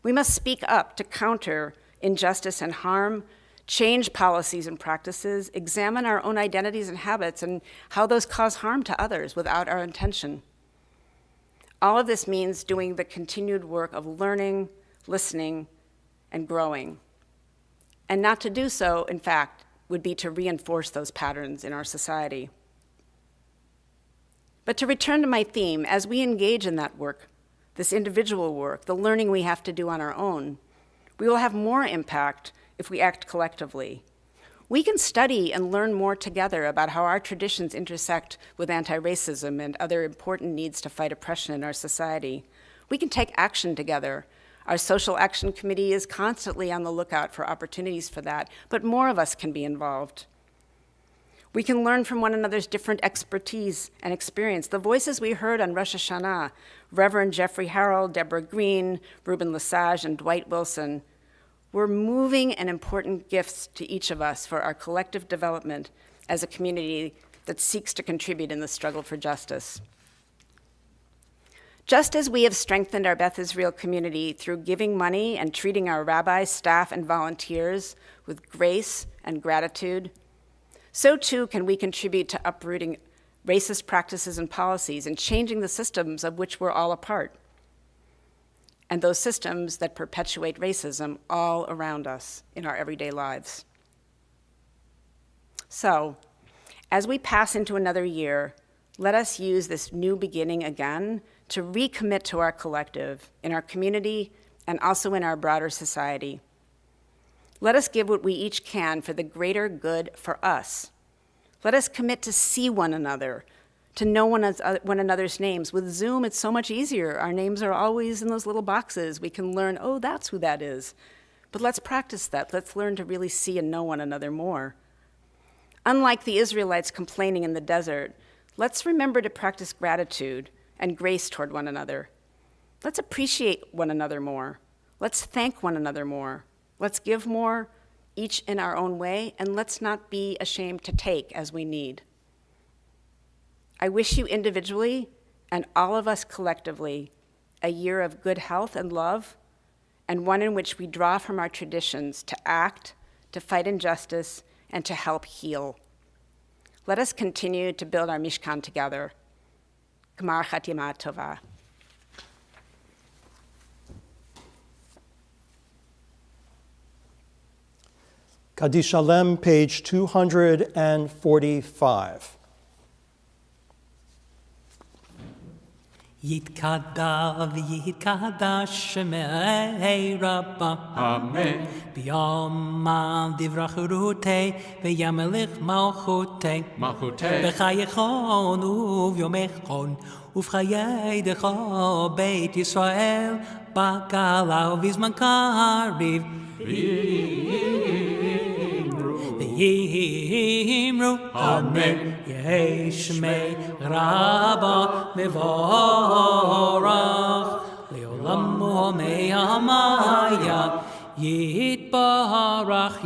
D: We must speak up to counter injustice and harm, change policies and practices, examine our own identities and habits and how those cause harm to others without our intention. All of this means doing the continued work of learning, listening, and growing. And not to do so, in fact, would be to reinforce those patterns in our society. But to return to my theme, as we engage in that work, this individual work, the learning we have to do on our own, we will have more impact if we act collectively. We can study and learn more together about how our traditions intersect with anti-racism and other important needs to fight oppression in our society. We can take action together. Our Social Action Committee is constantly on the lookout for opportunities for that, but more of us can be involved. We can learn from one another's different expertise and experience. The voices we heard on Rosh Hashanah, Reverend Jeffrey Harrell, Deborah Green, Ruben Lesage, and Dwight Wilson, were moving and important gifts to each of us for our collective development as a community that seeks to contribute in the struggle for justice. Just as we have strengthened our Beth Israel community through giving money and treating our rabbis, staff, and volunteers with grace and gratitude, so too can we contribute to uprooting racist practices and policies and changing the systems of which we're all a part, and those systems that perpetuate racism all around us in our everyday lives. So, as we pass into another year, let us use this new beginning again to recommit to our collective, in our community, and also in our broader society. Let us give what we each can for the greater good for us. Let us commit to see one another, to know one another's names. With Zoom, it's so much easier. Our names are always in those little boxes. We can learn, oh, that's who that is. But let's practice that. Let's learn to really see and know one another more. Unlike the Israelites complaining in the desert, let's remember to practice gratitude and grace toward one another. Let's appreciate one another more. Let's thank one another more. Let's give more, each in our own way, and let's not be ashamed to take as we need. I wish you individually, and all of us collectively, a year of good health and love, and one in which we draw from our traditions to act, to fight injustice, and to help heal. Let us continue to build our Mishkan together. Gmar Chatima Tova.
A: Kaddish Shalem, page 245.
C: Yitkada v'yitkada shemei Rabba.
E: Amen.
C: B'yom divrachurute v'yamelech malchute.
E: Malchute.
C: B'chayechon u'v'yomechon u'v'chayedecha Beit Yisrael b'gala u'v'zman kariv. V'yimru.
E: Amen.
C: Yeshmei Rabba mevorach leolam me'amaya yitbarach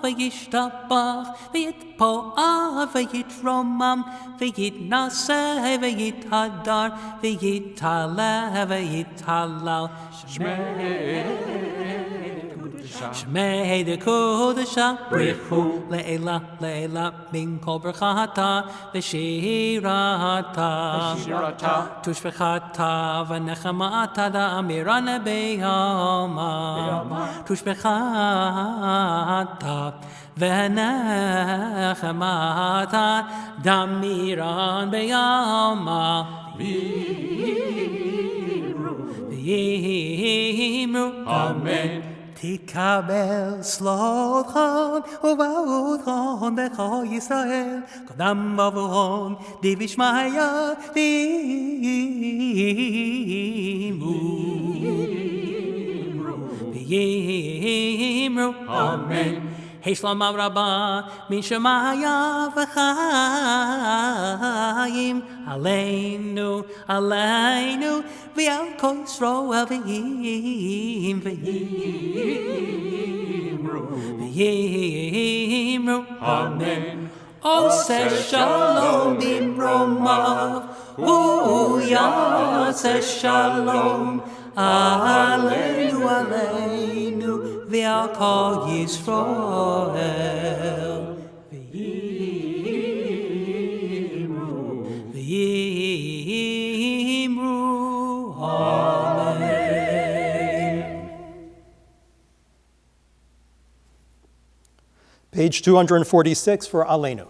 C: v'yishtabach v'yitpo'ah v'yitromam v'yitnaseh v'yithadar v'yitaleh v'yitalal Shmei de Kodesha, Brichu, Le'ela, Le'ela, Min Kol Berchata, V'shirata, Tushbechata, V'nechamata, Da'amirana Be'yama, Tushbechata, V'nechamata, Da'amiran Be'yama, V'yimru,
E: Amen.
C: תקבל סלוחון ובעודכון בכל ישראל קדם ובהון דבשמיא ויאמרו
E: Amen.
C: Shalom Rabbah, Min Shemaya V'chaim, Aleinu, Aleinu, V'al Kol Yisroel V'yimru,
E: Amen.
C: Oseh Shalom Bimromav, Yaseh Shalom, Aleinu, Aleinu, V'al Kol Yisroel V'yimru, Amen.
A: Page 246 for Aleinu.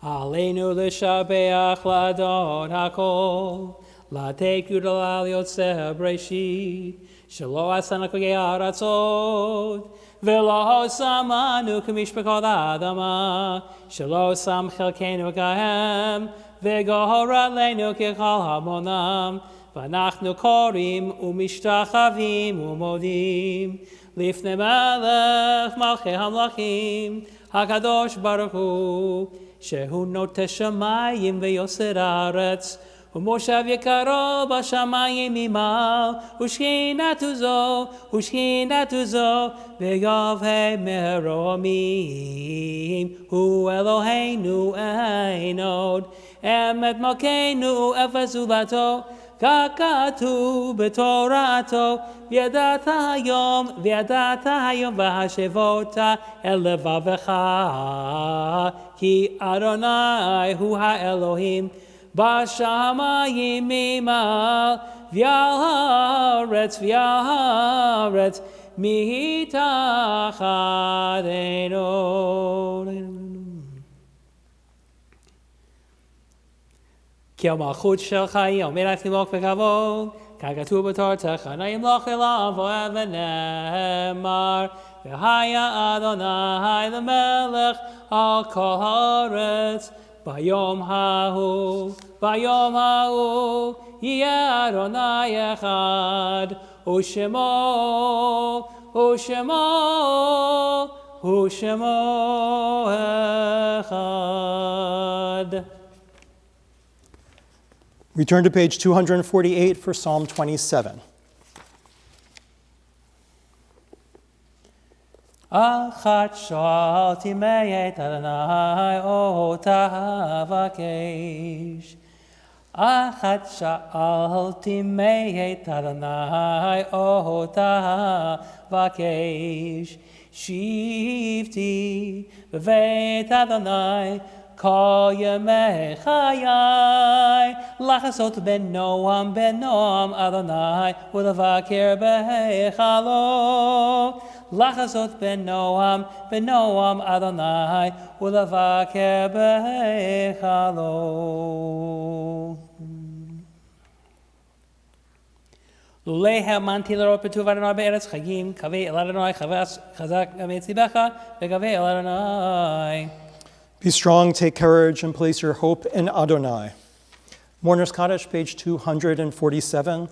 B: Aleinu l'shabeach l'adon hakol, l'atei yudal al yotzeh breshit, shelo asana kogei aratzot, v'lo samanu k'mishpachot adama, shelo sam chelkeinu kahem, v'gohor aleinu k'chal hamonam, v'anachnu korim u'mishtachavim u'modim, lifnei melech malchei hamlachim, hakadosh baruch hu, שהוא נוטה שמיים ויוסר הארץ, ומושב יקרו בשמיים ממעל, ושכינת זו, ויבהי מרומים, הוא אלוהינו אין עוד, אמת מלכנו אפס זולתו, ככתוב בתורתו, וידעת היום והשבות אל לבבך, כי אדוני הוא האלוהים בשמיים ממעל, ועל הארץ מתחתנו. כי המלכות שלך היא עומדת למלוך בכבוד, ככתוב בתורתך, נמלוך אליו ונאמר, והיה אדוני למלך על כל הארץ, ביום ההוא יהיה אדוני אחד, ושמו אחד.
A: Return to page 248 for Psalm 27.
B: אחת שאלתי מאת אדוני אותה אבקש. אחת שאלתי מאת אדוני אותה אבקש. שבתי בבית אדוני כל ימי חיי, לחסות בנועם אדוני, ולבקר בהיכלו. לחסות בנועם אדוני, ולבקר בהיכלו. לולא האמנתי לראות בטוב אדוני בארץ חיים, קווה אל אדוני חזק אמיץ ליבך, וקווה אל אדוני.
A: Be strong, take courage, and place your hope in Adonai. Mourner's Kaddish, page 247.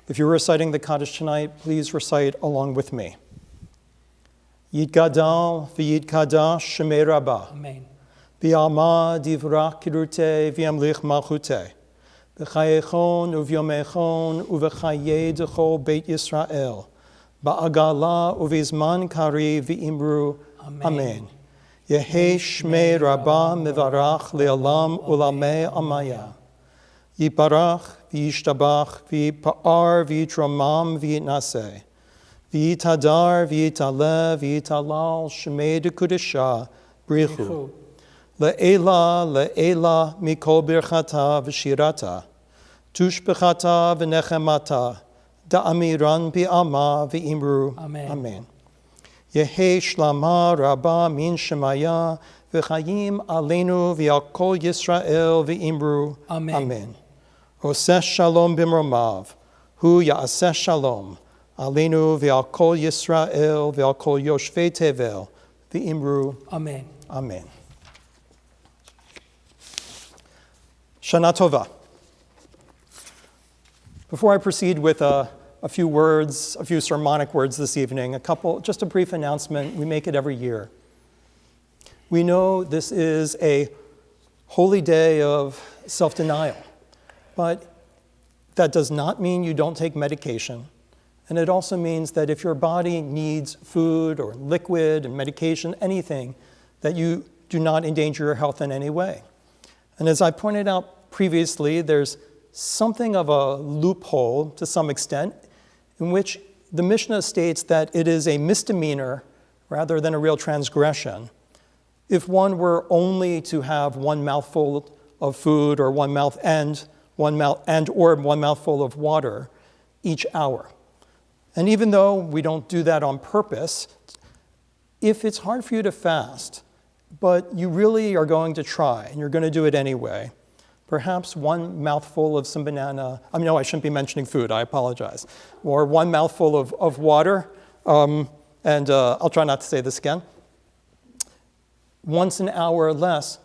A: If you're reciting the Kaddish tonight, please recite along with me. Yitgadal v'yitkadash shemei Rabbah.
B: Amen.
A: Bi'alma divrach kirute v'yamlich malchute. B'chayechon uvyomechon uv'chayei d'chol Beit Yisrael. Ba'agala uv'izman kari v'imru. Amen. Yehei shmei Rabbah mevarach le'olam ulamei amaya. Yiparach v'yishtabach v'yipa'ar v'yitromam v'yitnaseh. V'yitadar v'yitaleh v'yitalal shmei dekudesha brichu. Le'ela mikol birchata v'shirata. Tushbechata v'nechemata. Da'amiran bi'alma v'imru. Amen. Yehei shlama Rabbah min shemaya v'chayim aleinu v'al kol Yisrael v'imru. Amen. Oseh shalom bimromav, hu ya'aseh shalom, aleinu v'al kol Yisrael v'al kol yoshvei tevel v'imru.
B: Amen.
A: Amen. Shana Tova. Before I proceed with a a few words, a few sermonic words this evening, just a brief announcement. We make it every year. We know this is a holy day of self-denial, but that does not mean you don't take medication. And it also means that if your body needs food or liquid and medication, anything, that you do not endanger your health in any way. And as I pointed out previously, there's something of a loophole to some extent in which the Mishnah states that it is a misdemeanor rather than a real transgression if one were only to have one mouthful of food or one mouthful of water each hour. And even though we don't do that on purpose, if it's hard for you to fast, but you really are going to try and you're going to do it anyway, perhaps one mouthful of some banana, no, I shouldn't be mentioning food, I apologize, or one mouthful of water, and I'll try not to say this again, once an hour or less,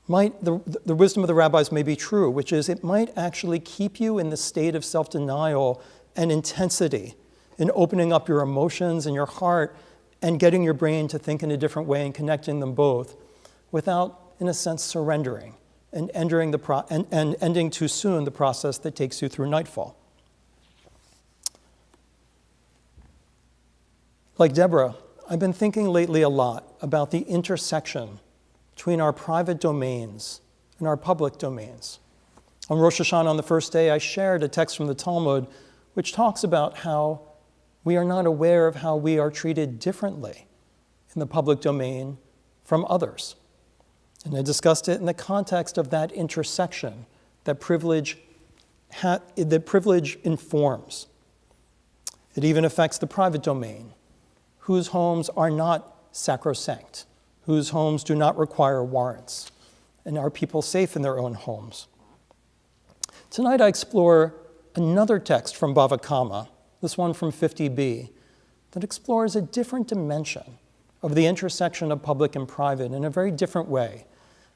A: the wisdom of the rabbis may be true, which is it might actually keep you in the state of self-denial and intensity in opening up your emotions and your heart and getting your brain to think in a different way and connecting them both without, in a sense, surrendering and ending too soon the process that takes you through nightfall. Like Deborah, I've been thinking lately a lot about the intersection between our private domains and our public domains. On Rosh Hashanah, on the first day, I shared a text from the Talmud which talks about how we are not aware of how we are treated differently in the public domain from others. And I discussed it in the context of that intersection that privilege informs. It even affects the private domain, whose homes are not sacrosanct, whose homes do not require warrants, and are people safe in their own homes. Tonight I explore another text from Bava Kama, this one from 50b, that explores a different dimension of the intersection of public and private in a very different way.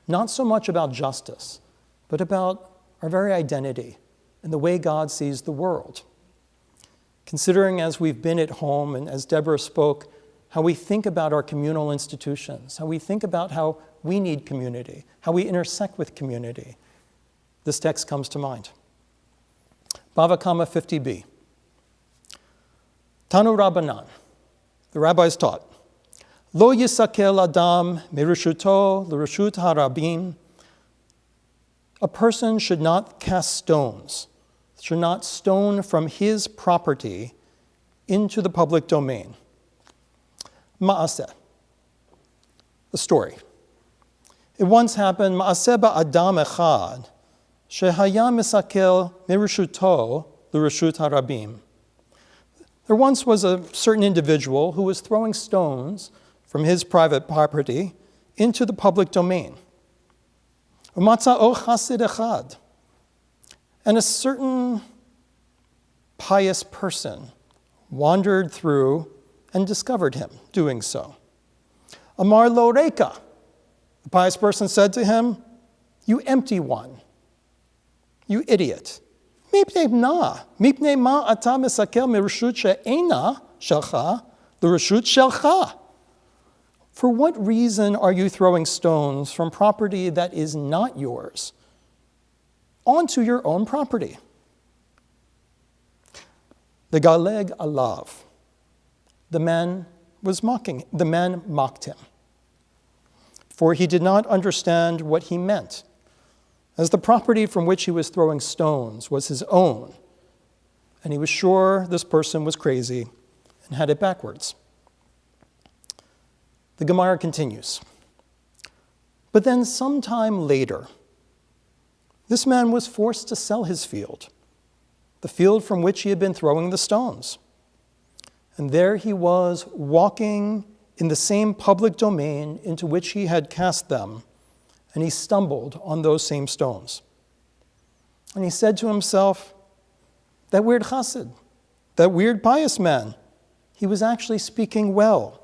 A: Not so much about justice, but about our very identity and the way God sees the world. Considering as we've been at home and as Deborah spoke, how we think about our communal institutions, how we think about how we need community, how we intersect with community, this text comes to mind. Bava Kama 50b. Tanu Rabbanan, the rabbis taught, Lo yisakel adam mirushuto l'reshut harabim. A person should not cast stones, should not stone from his property into the public domain. Ma'aseh, a story. It once happened, Ma'aseh ba'adam echad, shehaya misakel mirushuto l'reshut harabim. There once was a certain individual who was throwing stones from his private property into the public domain. Umatza'o chasid echad. And a certain pious person wandered through and discovered him doing so. Amar lo reka. The pious person said to him, "You empty one. You idiot. Mipnei ma ata mesakel mireshut she'ena shelcha l'reshut shelcha." For what reason are you throwing stones from property that is not yours onto your own property? The galeg alav. The man mocked him, for he did not understand what he meant, as the property from which he was throwing stones was his own, and he was sure this person was crazy and had it backwards. The Gemara continues. But then sometime later, this man was forced to sell his field, the field from which he had been throwing the stones. And there he was walking in the same public domain into which he had cast them, and he stumbled on those same stones. And he said to himself, that weird chassid, that weird pious man, he was actually speaking well.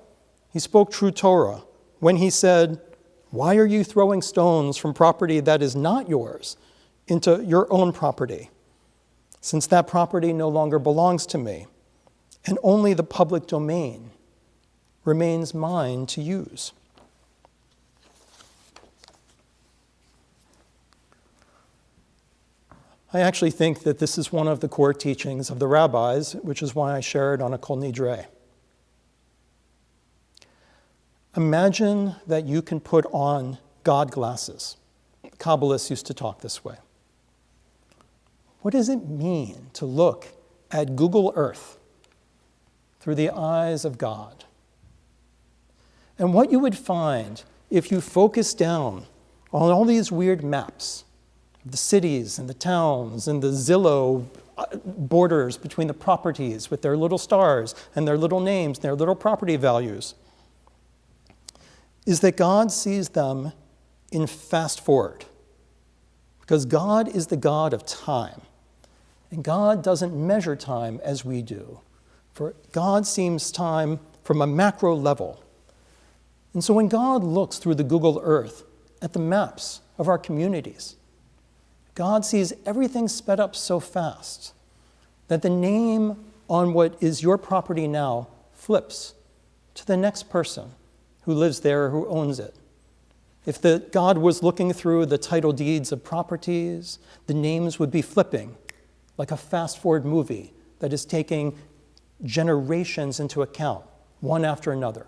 A: He spoke true Torah when he said, "Why are you throwing stones from property that is not yours into your own property? since that property no longer belongs to me, and only the public domain remains mine to use. I actually think that this is one of the core teachings of the rabbis, which is why I share it on a Kol Nidrei. Imagine that you can put on God glasses. Kabbalists used to talk this way. What does it mean to look at Google Earth through the eyes of God? And what you would find if you focus down on all these weird maps of the cities and the towns and the Zillow borders between the properties with their little stars and their little names and their little property values, is that God sees them in fast forward. Because God is the God of time. And God doesn't measure time as we do. For God sees time from a macro level. And so when God looks through the Google Earth at the maps of our communities, God sees everything sped up so fast that the name on what is your property now flips to the next person who lives there, who owns it. If God was looking through the title deeds of properties, the names would be flipping like a fast-forward movie that is taking generations into account, one after another.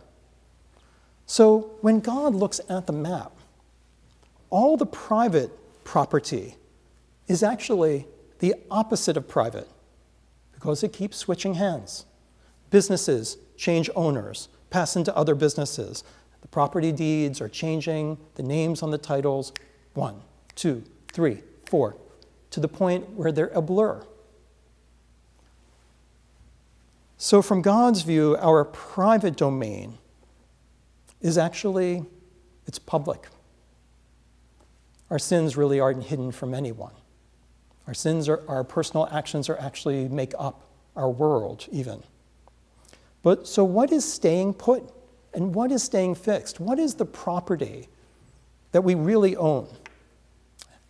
A: So when God looks at the map, all the private property is actually the opposite of private because it keeps switching hands. Businesses change owners, pass into other businesses. The property deeds are changing, the names on the titles, 1, 2, 3, 4, to the point where they're a blur. So from God's view, our private domain is actually, it's public. Our sins really aren't hidden from anyone. Our personal actions are actually make up our world even. But so what is staying put and what is staying fixed? What is the property that we really own?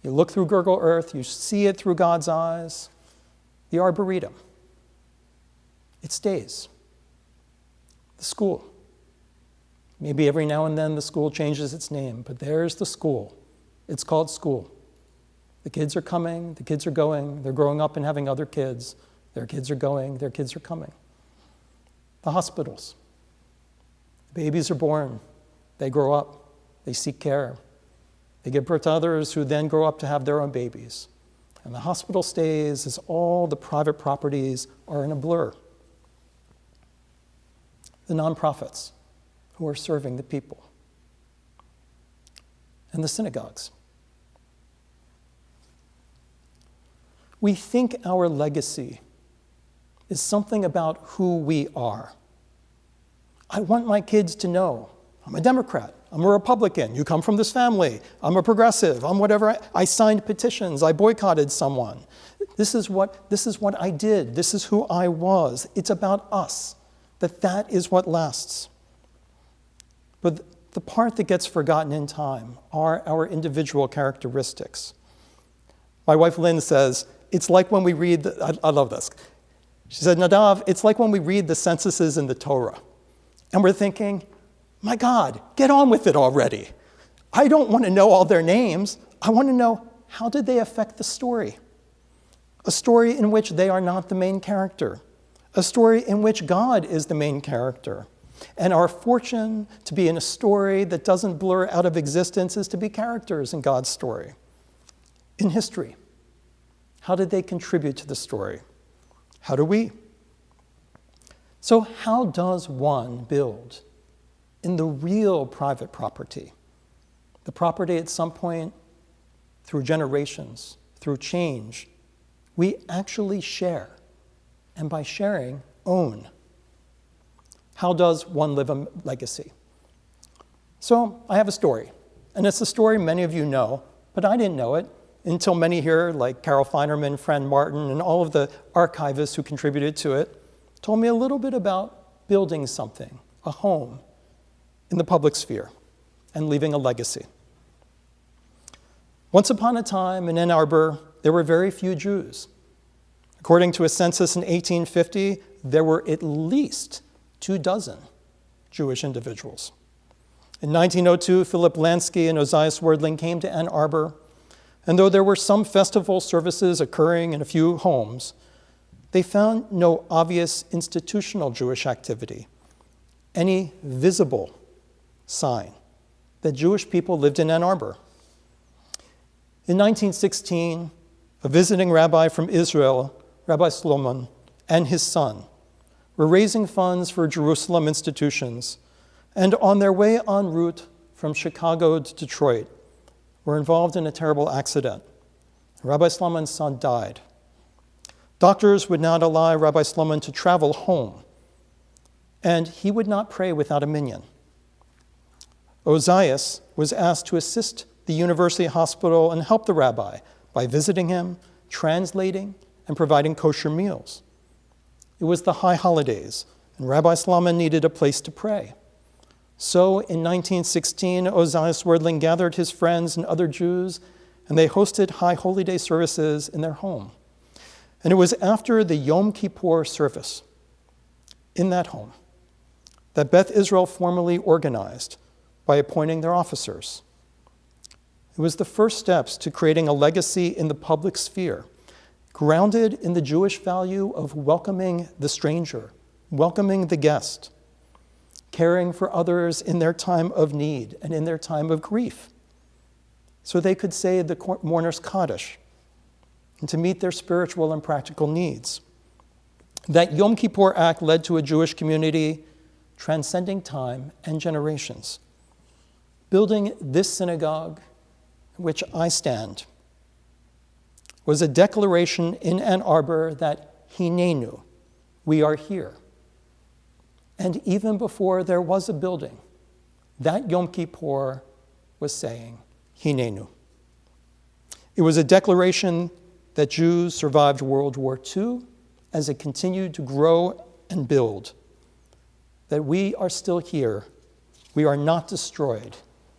A: You look through Google Earth, you see it through God's eyes. The Arboretum. It stays. The school. Maybe every now and then the school changes its name, but there's the school. It's called school. The kids are coming, the kids are going, they're growing up and having other kids. Their kids are going, their kids are coming. The hospitals. Babies are born, they grow up, they seek care. They give birth to others who then grow up to have their own babies. And the hospital stays as all the private properties are in a blur. The nonprofits who are serving the people. And the synagogues. We think our legacy is something about who we are. I want my kids to know I'm a Democrat, I'm a Republican, you come from this family, I'm a progressive, I'm whatever. I signed petitions, I boycotted someone. This is what I did, this is who I was. It's about us, that is what lasts. But the part that gets forgotten in time are our individual characteristics. My wife Lynn says, it's like when we read, I love this. She said, Nadav, it's like when we read the censuses in the Torah. And we're thinking, my God, get on with it already. I don't want to know all their names. I want to know, how did they affect the story? A story in which they are not the main character. A story in which God is the main character. And our fortune to be in a story that doesn't blur out of existence is to be characters in God's story. In history, how did they contribute to the story? How do we? So how does one build in the real private property? The property at some point, through generations, through change, we actually share, and by sharing, own. How does one live a legacy? So I have a story, and it's a story many of you know, but I didn't know it until many here, like Carol Feinerman, Fran Martin, and all of the archivists who contributed to it, told me a little bit about building something, a home, in the public sphere, and leaving a legacy. Once upon a time in Ann Arbor, there were very few Jews. According to a census in 1850, there were at least 24 Jewish individuals. In 1902, Philip Lansky and Ozias Wordling came to Ann Arbor, and though there were some festival services occurring in a few homes, they found no obvious institutional Jewish activity, any visible sign that Jewish people lived in Ann Arbor. In 1916, a visiting rabbi from Israel, Rabbi Solomon, and his son were raising funds for Jerusalem institutions, and on their way en route from Chicago to Detroit, were involved in a terrible accident. Rabbi Solomon's son died. Doctors would not allow Rabbi Solomon to travel home, and he would not pray without a minyan. Ozias was asked to assist the university hospital and help the rabbi by visiting him, translating, and providing kosher meals. It was the high holidays, and Rabbi Solomon needed a place to pray. So in 1916, Ozias Wordling gathered his friends and other Jews, and they hosted high holy day services in their home. And it was after the Yom Kippur service in that home that Beth Israel formally organized by appointing their officers. It was the first steps to creating a legacy in the public sphere, grounded in the Jewish value of welcoming the stranger, welcoming the guest, caring for others in their time of need and in their time of grief, so they could say the mourner's Kaddish and to meet their spiritual and practical needs. That Yom Kippur act led to a Jewish community transcending time and generations, building this synagogue in which I stand was a declaration in Ann Arbor that Hinenu, we are here. And even before there was a building, that Yom Kippur was saying, Hinenu. It was a declaration that Jews survived World War II as it continued to grow and build, that we are still here, we are not destroyed,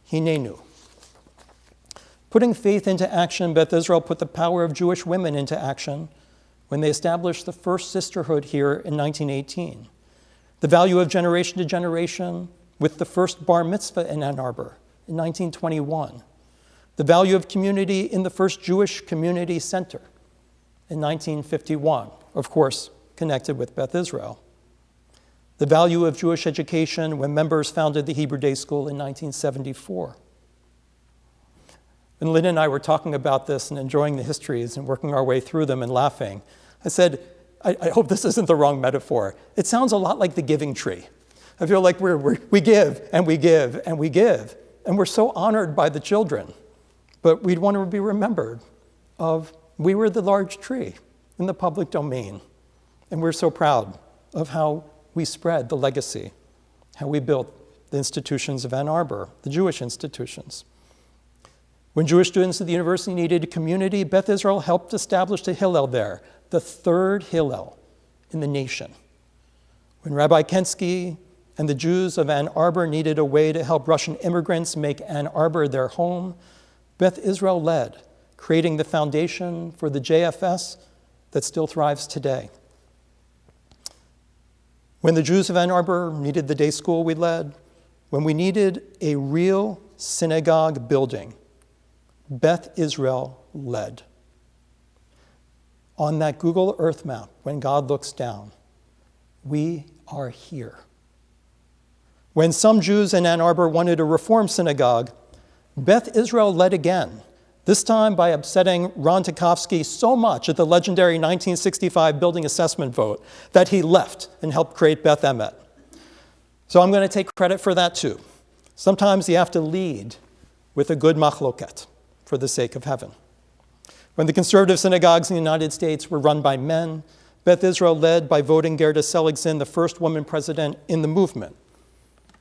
A: Hinenu. Putting faith into action, Beth Israel put the power of Jewish women into action when they established the first sisterhood here in 1918. The value of generation to generation with the first bar mitzvah in Ann Arbor in 1921. The value of community in the first Jewish community center in 1951, of course, connected with Beth Israel. The value of Jewish education when members founded the Hebrew Day School in 1974. When Lynn and I were talking about this and enjoying the histories and working our way through them and laughing, I said, I hope this isn't the wrong metaphor. It sounds a lot like the giving tree. I feel like we give and we give and we give, and we're so honored by the children. But we'd want to be remembered of we were the large tree in the public domain, and we're so proud of how we spread the legacy, how we built the institutions of Ann Arbor, the Jewish institutions. When Jewish students at the university needed a community, Beth Israel helped establish the Hillel there, the third Hillel in the nation. When Rabbi Kensky and the Jews of Ann Arbor needed a way to help Russian immigrants make Ann Arbor their home, Beth Israel led, creating the foundation for the JFS that still thrives today. When the Jews of Ann Arbor needed the day school we led, when we needed a real synagogue building, Beth Israel led. On that Google Earth map, when God looks down, we are here. When some Jews in Ann Arbor wanted a reform synagogue, Beth Israel led again, this time by upsetting Ron Tchaikovsky so much at the legendary 1965 building assessment vote that he left and helped create Beth Emet. So I'm going to take credit for that too. Sometimes you have to lead with a good machloket for the sake of heaven. When the conservative synagogues in the United States were run by men, Beth Israel led by voting Gerda Seligson the first woman president in the movement.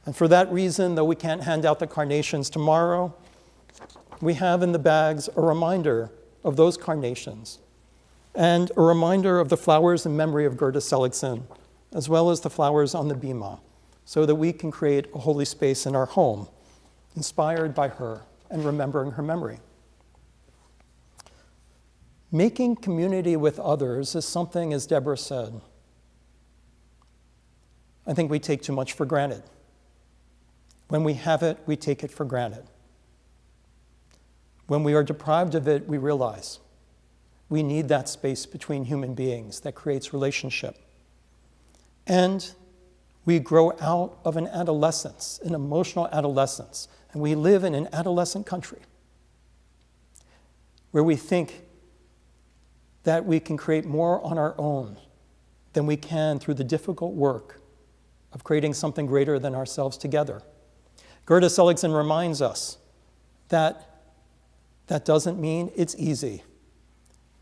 A: And for that reason, though we can't hand out the carnations tomorrow, we have in the bags a reminder of those carnations and a reminder of the flowers in memory of Gerda Seligson, as well as the flowers on the bima, so that we can create a holy space in our home, inspired by her and remembering her memory. making community with others is something, as Deborah said, I think we take too much for granted. When we have it, we take it for granted. When we are deprived of it, we realize we need that space between human beings that creates relationship. And we grow out of an adolescence, an emotional adolescence, and we live in an adolescent country where we think that we can create more on our own than we can through the difficult work of creating something greater than ourselves together. Gerda Seligson reminds us that that doesn't mean it's easy.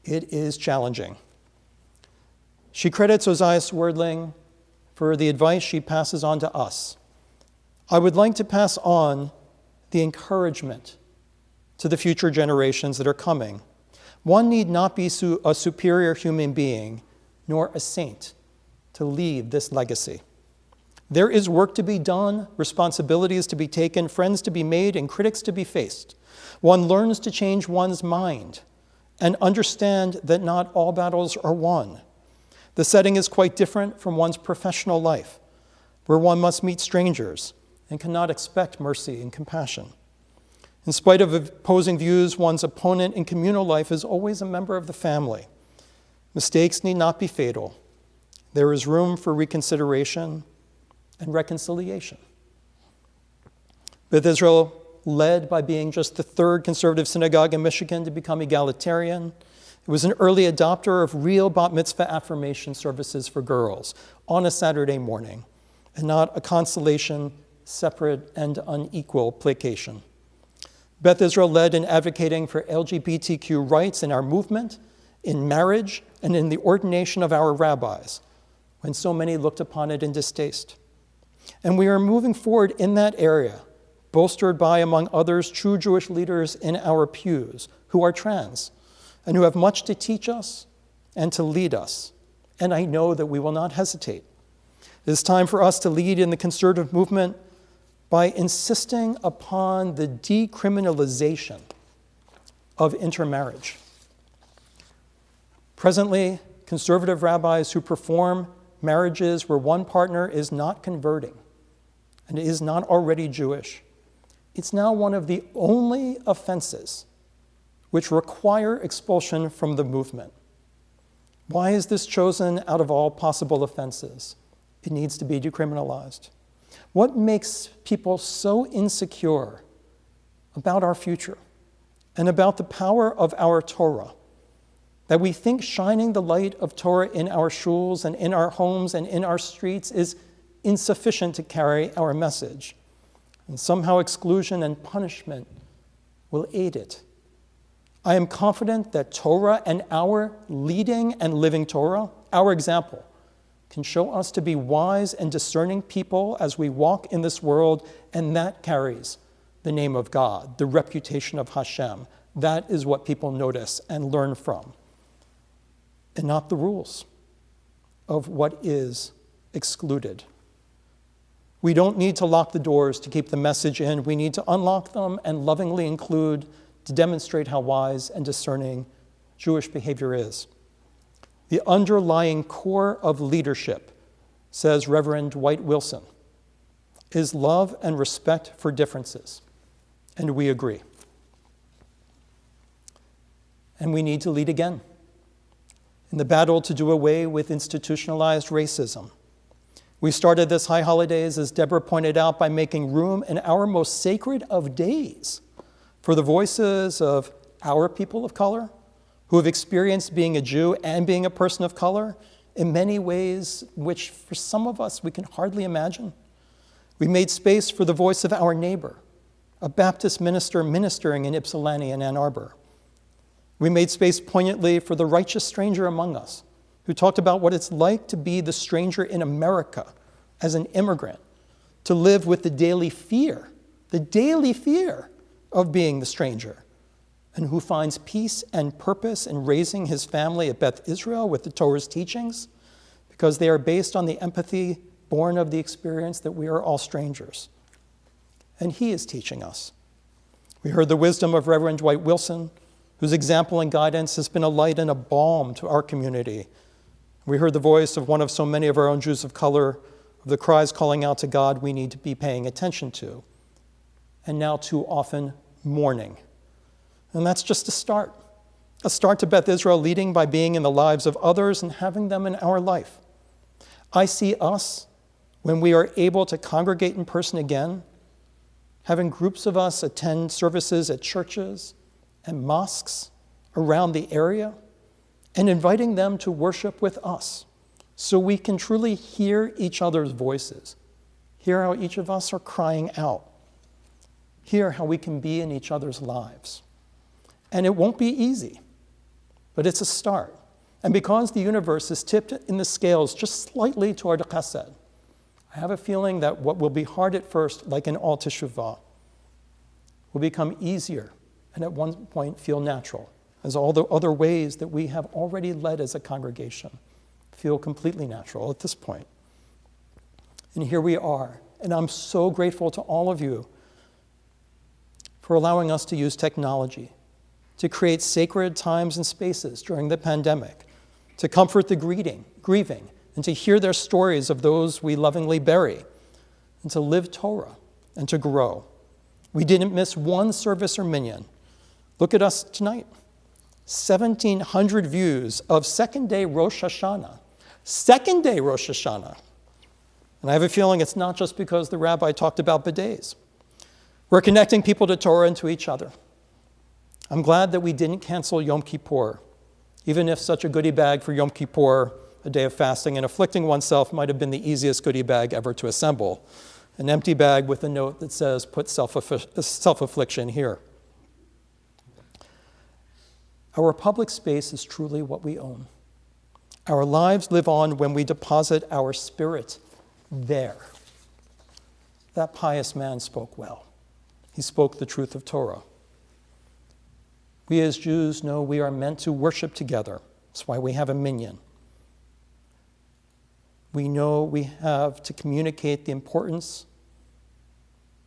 A: It is challenging. She credits Ozias Swerdling for the advice she passes on to us. I would like to pass on the encouragement to the future generations that are coming. One need not be a superior human being, nor a saint, to leave this legacy. There is work to be done, responsibilities to be taken, friends to be made, and critics to be faced. One learns to change one's mind and understand that not all battles are won. The setting is quite different from one's professional life, where one must meet strangers and cannot expect mercy and compassion. In spite of opposing views, one's opponent in communal life is always a member of the family. Mistakes need not be fatal. There is room for reconsideration and reconciliation. Beth Israel led by being just the third conservative synagogue in Michigan to become egalitarian. It was an early adopter of real bat mitzvah affirmation services for girls on a Saturday morning, and not a consolation, separate, and unequal placation. Beth Israel led in advocating for LGBTQ rights in our movement, in marriage, and in the ordination of our rabbis, when so many looked upon it in distaste. And we are moving forward in that area, bolstered by, among others, true Jewish leaders in our pews who are trans and who have much to teach us and to lead us. And I know that we will not hesitate. It is time for us to lead in the conservative movement by insisting upon the decriminalization of intermarriage. Presently, conservative rabbis who perform marriages where one partner is not converting and is not already Jewish, it's now one of the only offenses which require expulsion from the movement. Why is this chosen out of all possible offenses? It needs to be decriminalized. What makes people so insecure about our future and about the power of our Torah that we think shining the light of Torah in our shuls and in our homes and in our streets is insufficient to carry our message, and somehow exclusion and punishment will aid it? I am confident that Torah and our leading and living Torah, our example, can show us to be wise and discerning people as we walk in this world, and that carries the name of God, the reputation of Hashem. That is what people notice and learn from, and not the rules of what is excluded. We don't need to lock the doors to keep the message in. We need to unlock them and lovingly include to demonstrate how wise and discerning Jewish behavior is. The underlying core of leadership, says Reverend Dwight Wilson, is love and respect for differences, and we agree. And we need to lead again in the battle to do away with institutionalized racism. We started this high holidays, as Deborah pointed out, by making room in our most sacred of days for the voices of our people of color, who have experienced being a Jew and being a person of color in many ways which for some of us we can hardly imagine. We made space for the voice of our neighbor, a Baptist minister ministering in Ypsilanti and Ann Arbor. We made space poignantly for the righteous stranger among us, who talked about what it's like to be the stranger in America as an immigrant, to live with the daily fear of being the stranger, and who finds peace and purpose in raising his family at Beth Israel with the Torah's teachings, because they are based on the empathy born of the experience that we are all strangers. And he is teaching us. We heard the wisdom of Reverend Dwight Wilson, whose example and guidance has been a light and a balm to our community. We heard the voice of one of so many of our own Jews of color, of the cries calling out to God we need to be paying attention to, and now too often mourning. And that's just a start to Beth Israel leading by being in the lives of others and having them in our life. I see us, when we are able to congregate in person again, having groups of us attend services at churches and mosques around the area, and inviting them to worship with us so we can truly hear each other's voices, hear how each of us are crying out, hear how we can be in each other's lives. And it won't be easy, but it's a start. And because the universe is tipped in the scales just slightly toward chesed, I have a feeling that what will be hard at first, like in all teshuvah, will become easier and at one point feel natural, as all the other ways that we have already led as a congregation feel completely natural at this point. And here we are, and I'm so grateful to all of you for allowing us to use technology to create sacred times and spaces during the pandemic, to comfort the grieving, and to hear their stories of those we lovingly bury, and to live Torah and to grow. We didn't miss one service or minyan. Look at us tonight. 1,700 views of second day Rosh Hashanah. Second day Rosh Hashanah. And I have a feeling it's not just because the rabbi talked about bidets. We're connecting people to Torah and to each other. I'm glad that we didn't cancel Yom Kippur, even if such a goodie bag for Yom Kippur, a day of fasting and afflicting oneself, might have been the easiest goodie bag ever to assemble. An empty bag with a note that says, put self-affliction here. Our public space is truly what we own. Our lives live on when we deposit our spirit there. That pious man spoke well. He spoke the truth of Torah. We as Jews know we are meant to worship together. That's why we have a minyan. We know we have to communicate the importance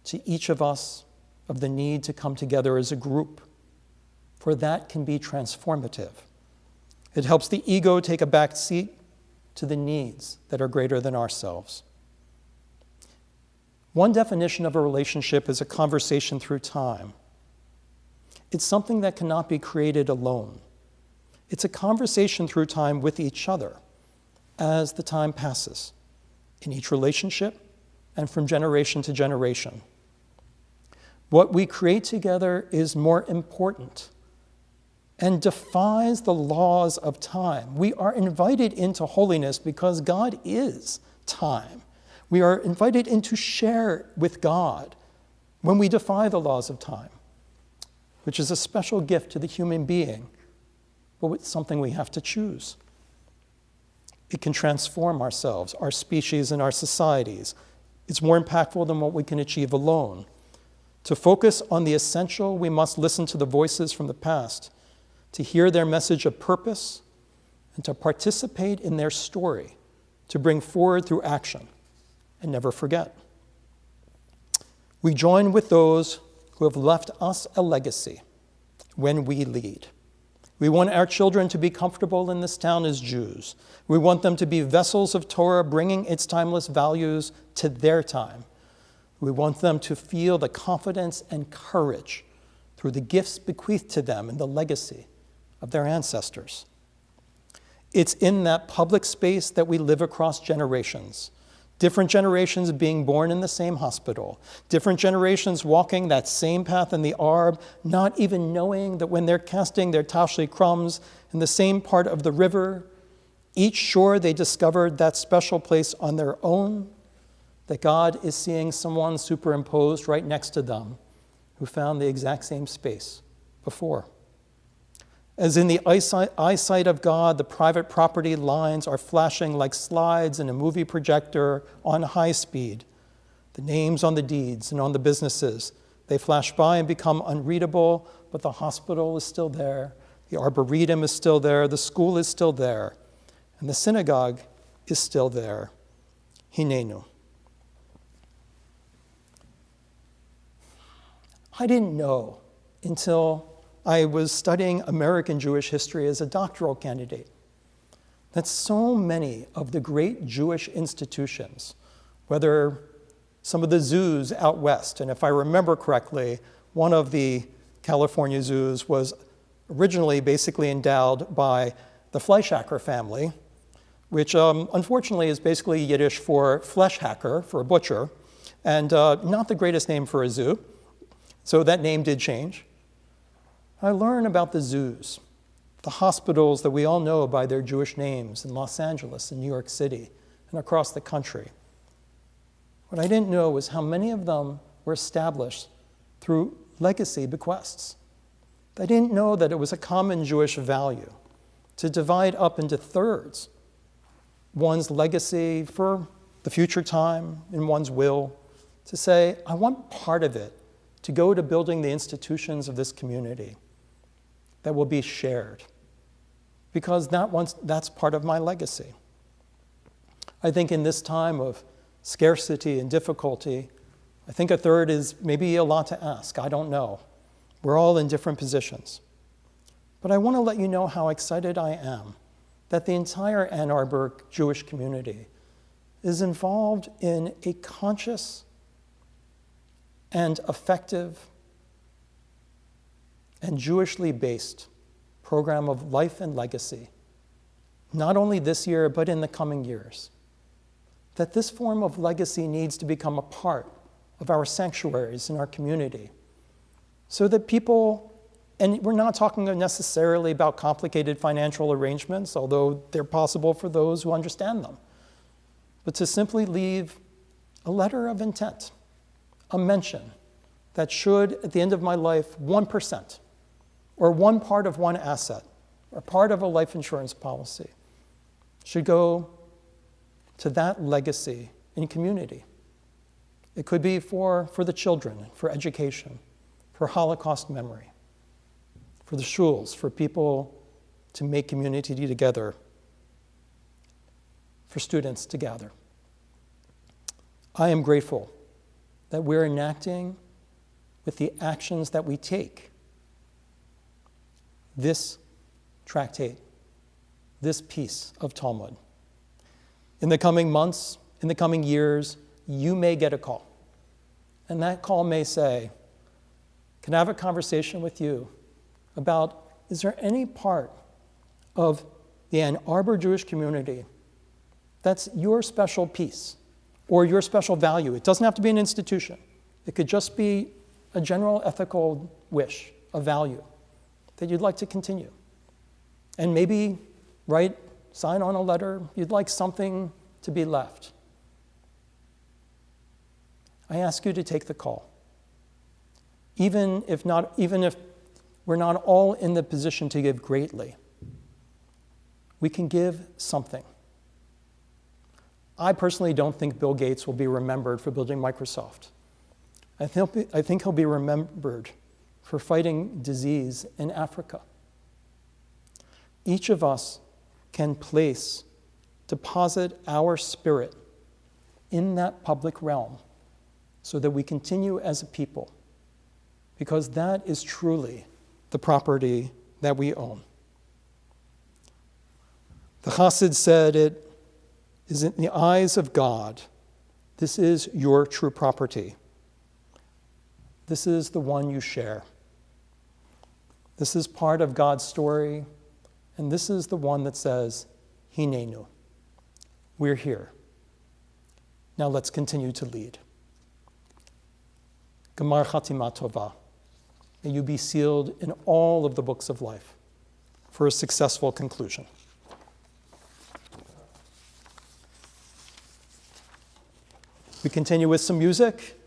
A: to each of us of the need to come together as a group, for that can be transformative. It helps the ego take a back seat to the needs that are greater than ourselves. One definition of a relationship is a conversation through time. It's something that cannot be created alone. It's a conversation through time with each other as the time passes, in each relationship and from generation to generation. What we create together is more important and defies the laws of time. We are invited into holiness because God is time. We are invited in to share with God when we defy the laws of time, which is a special gift to the human being, but it's something we have to choose. It can transform ourselves, our species, and our societies. It's more impactful than what we can achieve alone. To focus on the essential, we must listen to the voices from the past, to hear their message of purpose, and to participate in their story, to bring forward through action, and never forget. We join with those who have left us a legacy when we lead. We want our children to be comfortable in this town as Jews. We want them to be vessels of Torah, bringing its timeless values to their time. We want them to feel the confidence and courage through the gifts bequeathed to them and the legacy of their ancestors. It's in that public space that we live across generations. Different generations being born in the same hospital. Different generations walking that same path in the Arb, not even knowing that when they're casting their tashli crumbs in the same part of the river, each shore they discovered that special place on their own, that God is seeing someone superimposed right next to them who found the exact same space before. As in the eyesight of God, the private property lines are flashing like slides in a movie projector on high speed. The names on the deeds and on the businesses, they flash by and become unreadable, but the hospital is still there, the arboretum is still there, the school is still there, and the synagogue is still there. Hinenu. I didn't know until I was studying American Jewish history as a doctoral candidate, that so many of the great Jewish institutions, whether some of the zoos out west, and if I remember correctly, one of the California zoos was originally basically endowed by the Fleischhacker family, which unfortunately is basically Yiddish for flesh hacker, for a butcher, and not the greatest name for a zoo. So that name did change. I learned about the zoos, the hospitals that we all know by their Jewish names in Los Angeles and New York City and across the country. What I didn't know was how many of them were established through legacy bequests. I didn't know that it was a common Jewish value to divide up into thirds one's legacy for the future time in one's will, to say, I want part of it to go to building the institutions of this community that will be shared, because that's part of my legacy. I think in this time of scarcity and difficulty, I think a third is maybe a lot to ask. I don't know. We're all in different positions. But I want to let you know how excited I am that the entire Ann Arbor Jewish community is involved in a conscious and effective and Jewishly based program of life and legacy, not only this year, but in the coming years. That this form of legacy needs to become a part of our sanctuaries in our community, so that people, and we're not talking necessarily about complicated financial arrangements, although they're possible for those who understand them, but to simply leave a letter of intent, a mention that should, at the end of my life, 1%, or one part of one asset, or part of a life insurance policy, should go to that legacy in community. It could be for the children, for education, for Holocaust memory, for the shuls, for people to make community together, for students to gather. I am grateful that we're enacting with the actions that we take this tractate, this piece of Talmud. In the coming months, in the coming years, you may get a call. And that call may say, can I have a conversation with you about, is there any part of the Ann Arbor Jewish community that's your special piece or your special value? It doesn't have to be an institution. It could just be a general ethical wish, a value that you'd like to continue. And maybe sign on a letter, you'd like something to be left. I ask you to take the call. Even if we're not all in the position to give greatly, we can give something. I personally don't think Bill Gates will be remembered for building Microsoft. I think he'll be remembered for fighting disease in Africa. Each of us can deposit our spirit in that public realm so that we continue as a people, because that is truly the property that we own. The Chassid said, it is in the eyes of God, this is your true property. This is the one you share. This is part of God's story, and this is the one that says, Hinenu, we're here. Now let's continue to lead. Gemar Chatima Tova. May you be sealed in all of the books of life for a successful conclusion. We continue with some music.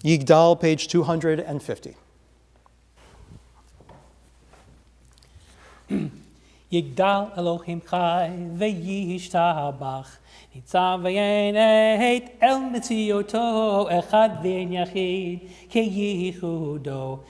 A: Yigdal, page 250.
C: Yigdal Elohim Chai v'yishtabach Nitzav v'yeneit el mitziyoto echad v'en yachid keyichudo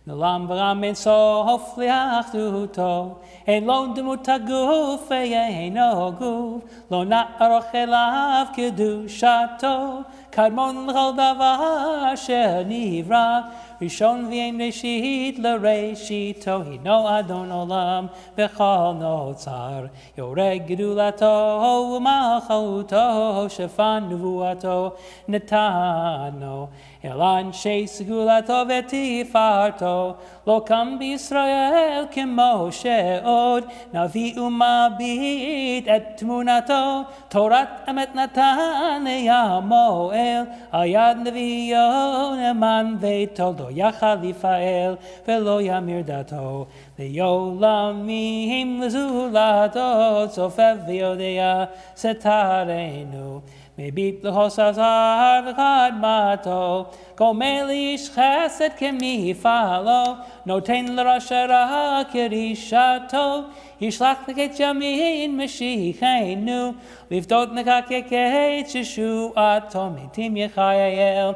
C: Nolam v'ram en sof liachduto En lo demut haguf ve'yeino guf Lo na'aroch elav kedushato Kadmon l'chol davar asher nivra Rishon v'yem reshit l'reshito, hino Adon olam b'chol notzar. Yoreg gedulato u'malchuto, shefan nevuato netano. Elan shesgulato v'tifarto, lo kam b'Yisrael kemo she'od, navi umabit et tmunato, Torat emet natan le'yamoel, ayad neviyo neman ve'tol, lo yachal Yifael, ve'lo yamir dato, le'yolamim zulato, tzofev v'yodea setarenu. Mebit l'chosazar v'chad mato, gomel ish chesed kemi falo, noten l'rashara kirishato, yishlach l'ket yamin Hashkeyvenu, livdot nekakeket Yeshuato, metim yechayel,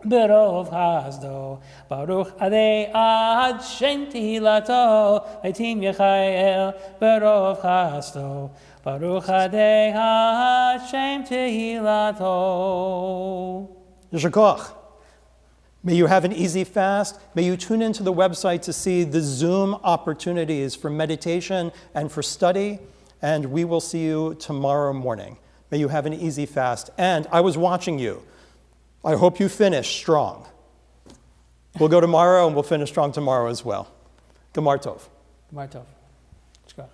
C: ברוב חסדו, ברוך עדי עד שם תהילתו, מתים יחייל ברוב חסדו, ברוך עדי עד שם תהילתו.
A: Yasher koach. May you have an easy fast. May you tune into the website to see the Zoom opportunities for meditation and for study. And we will see you tomorrow morning. May you have an easy fast. And I was watching you. I hope you finish strong. We'll go tomorrow and we'll finish strong tomorrow as well. Gemar Tov.
C: Gemar Tov. Let's go.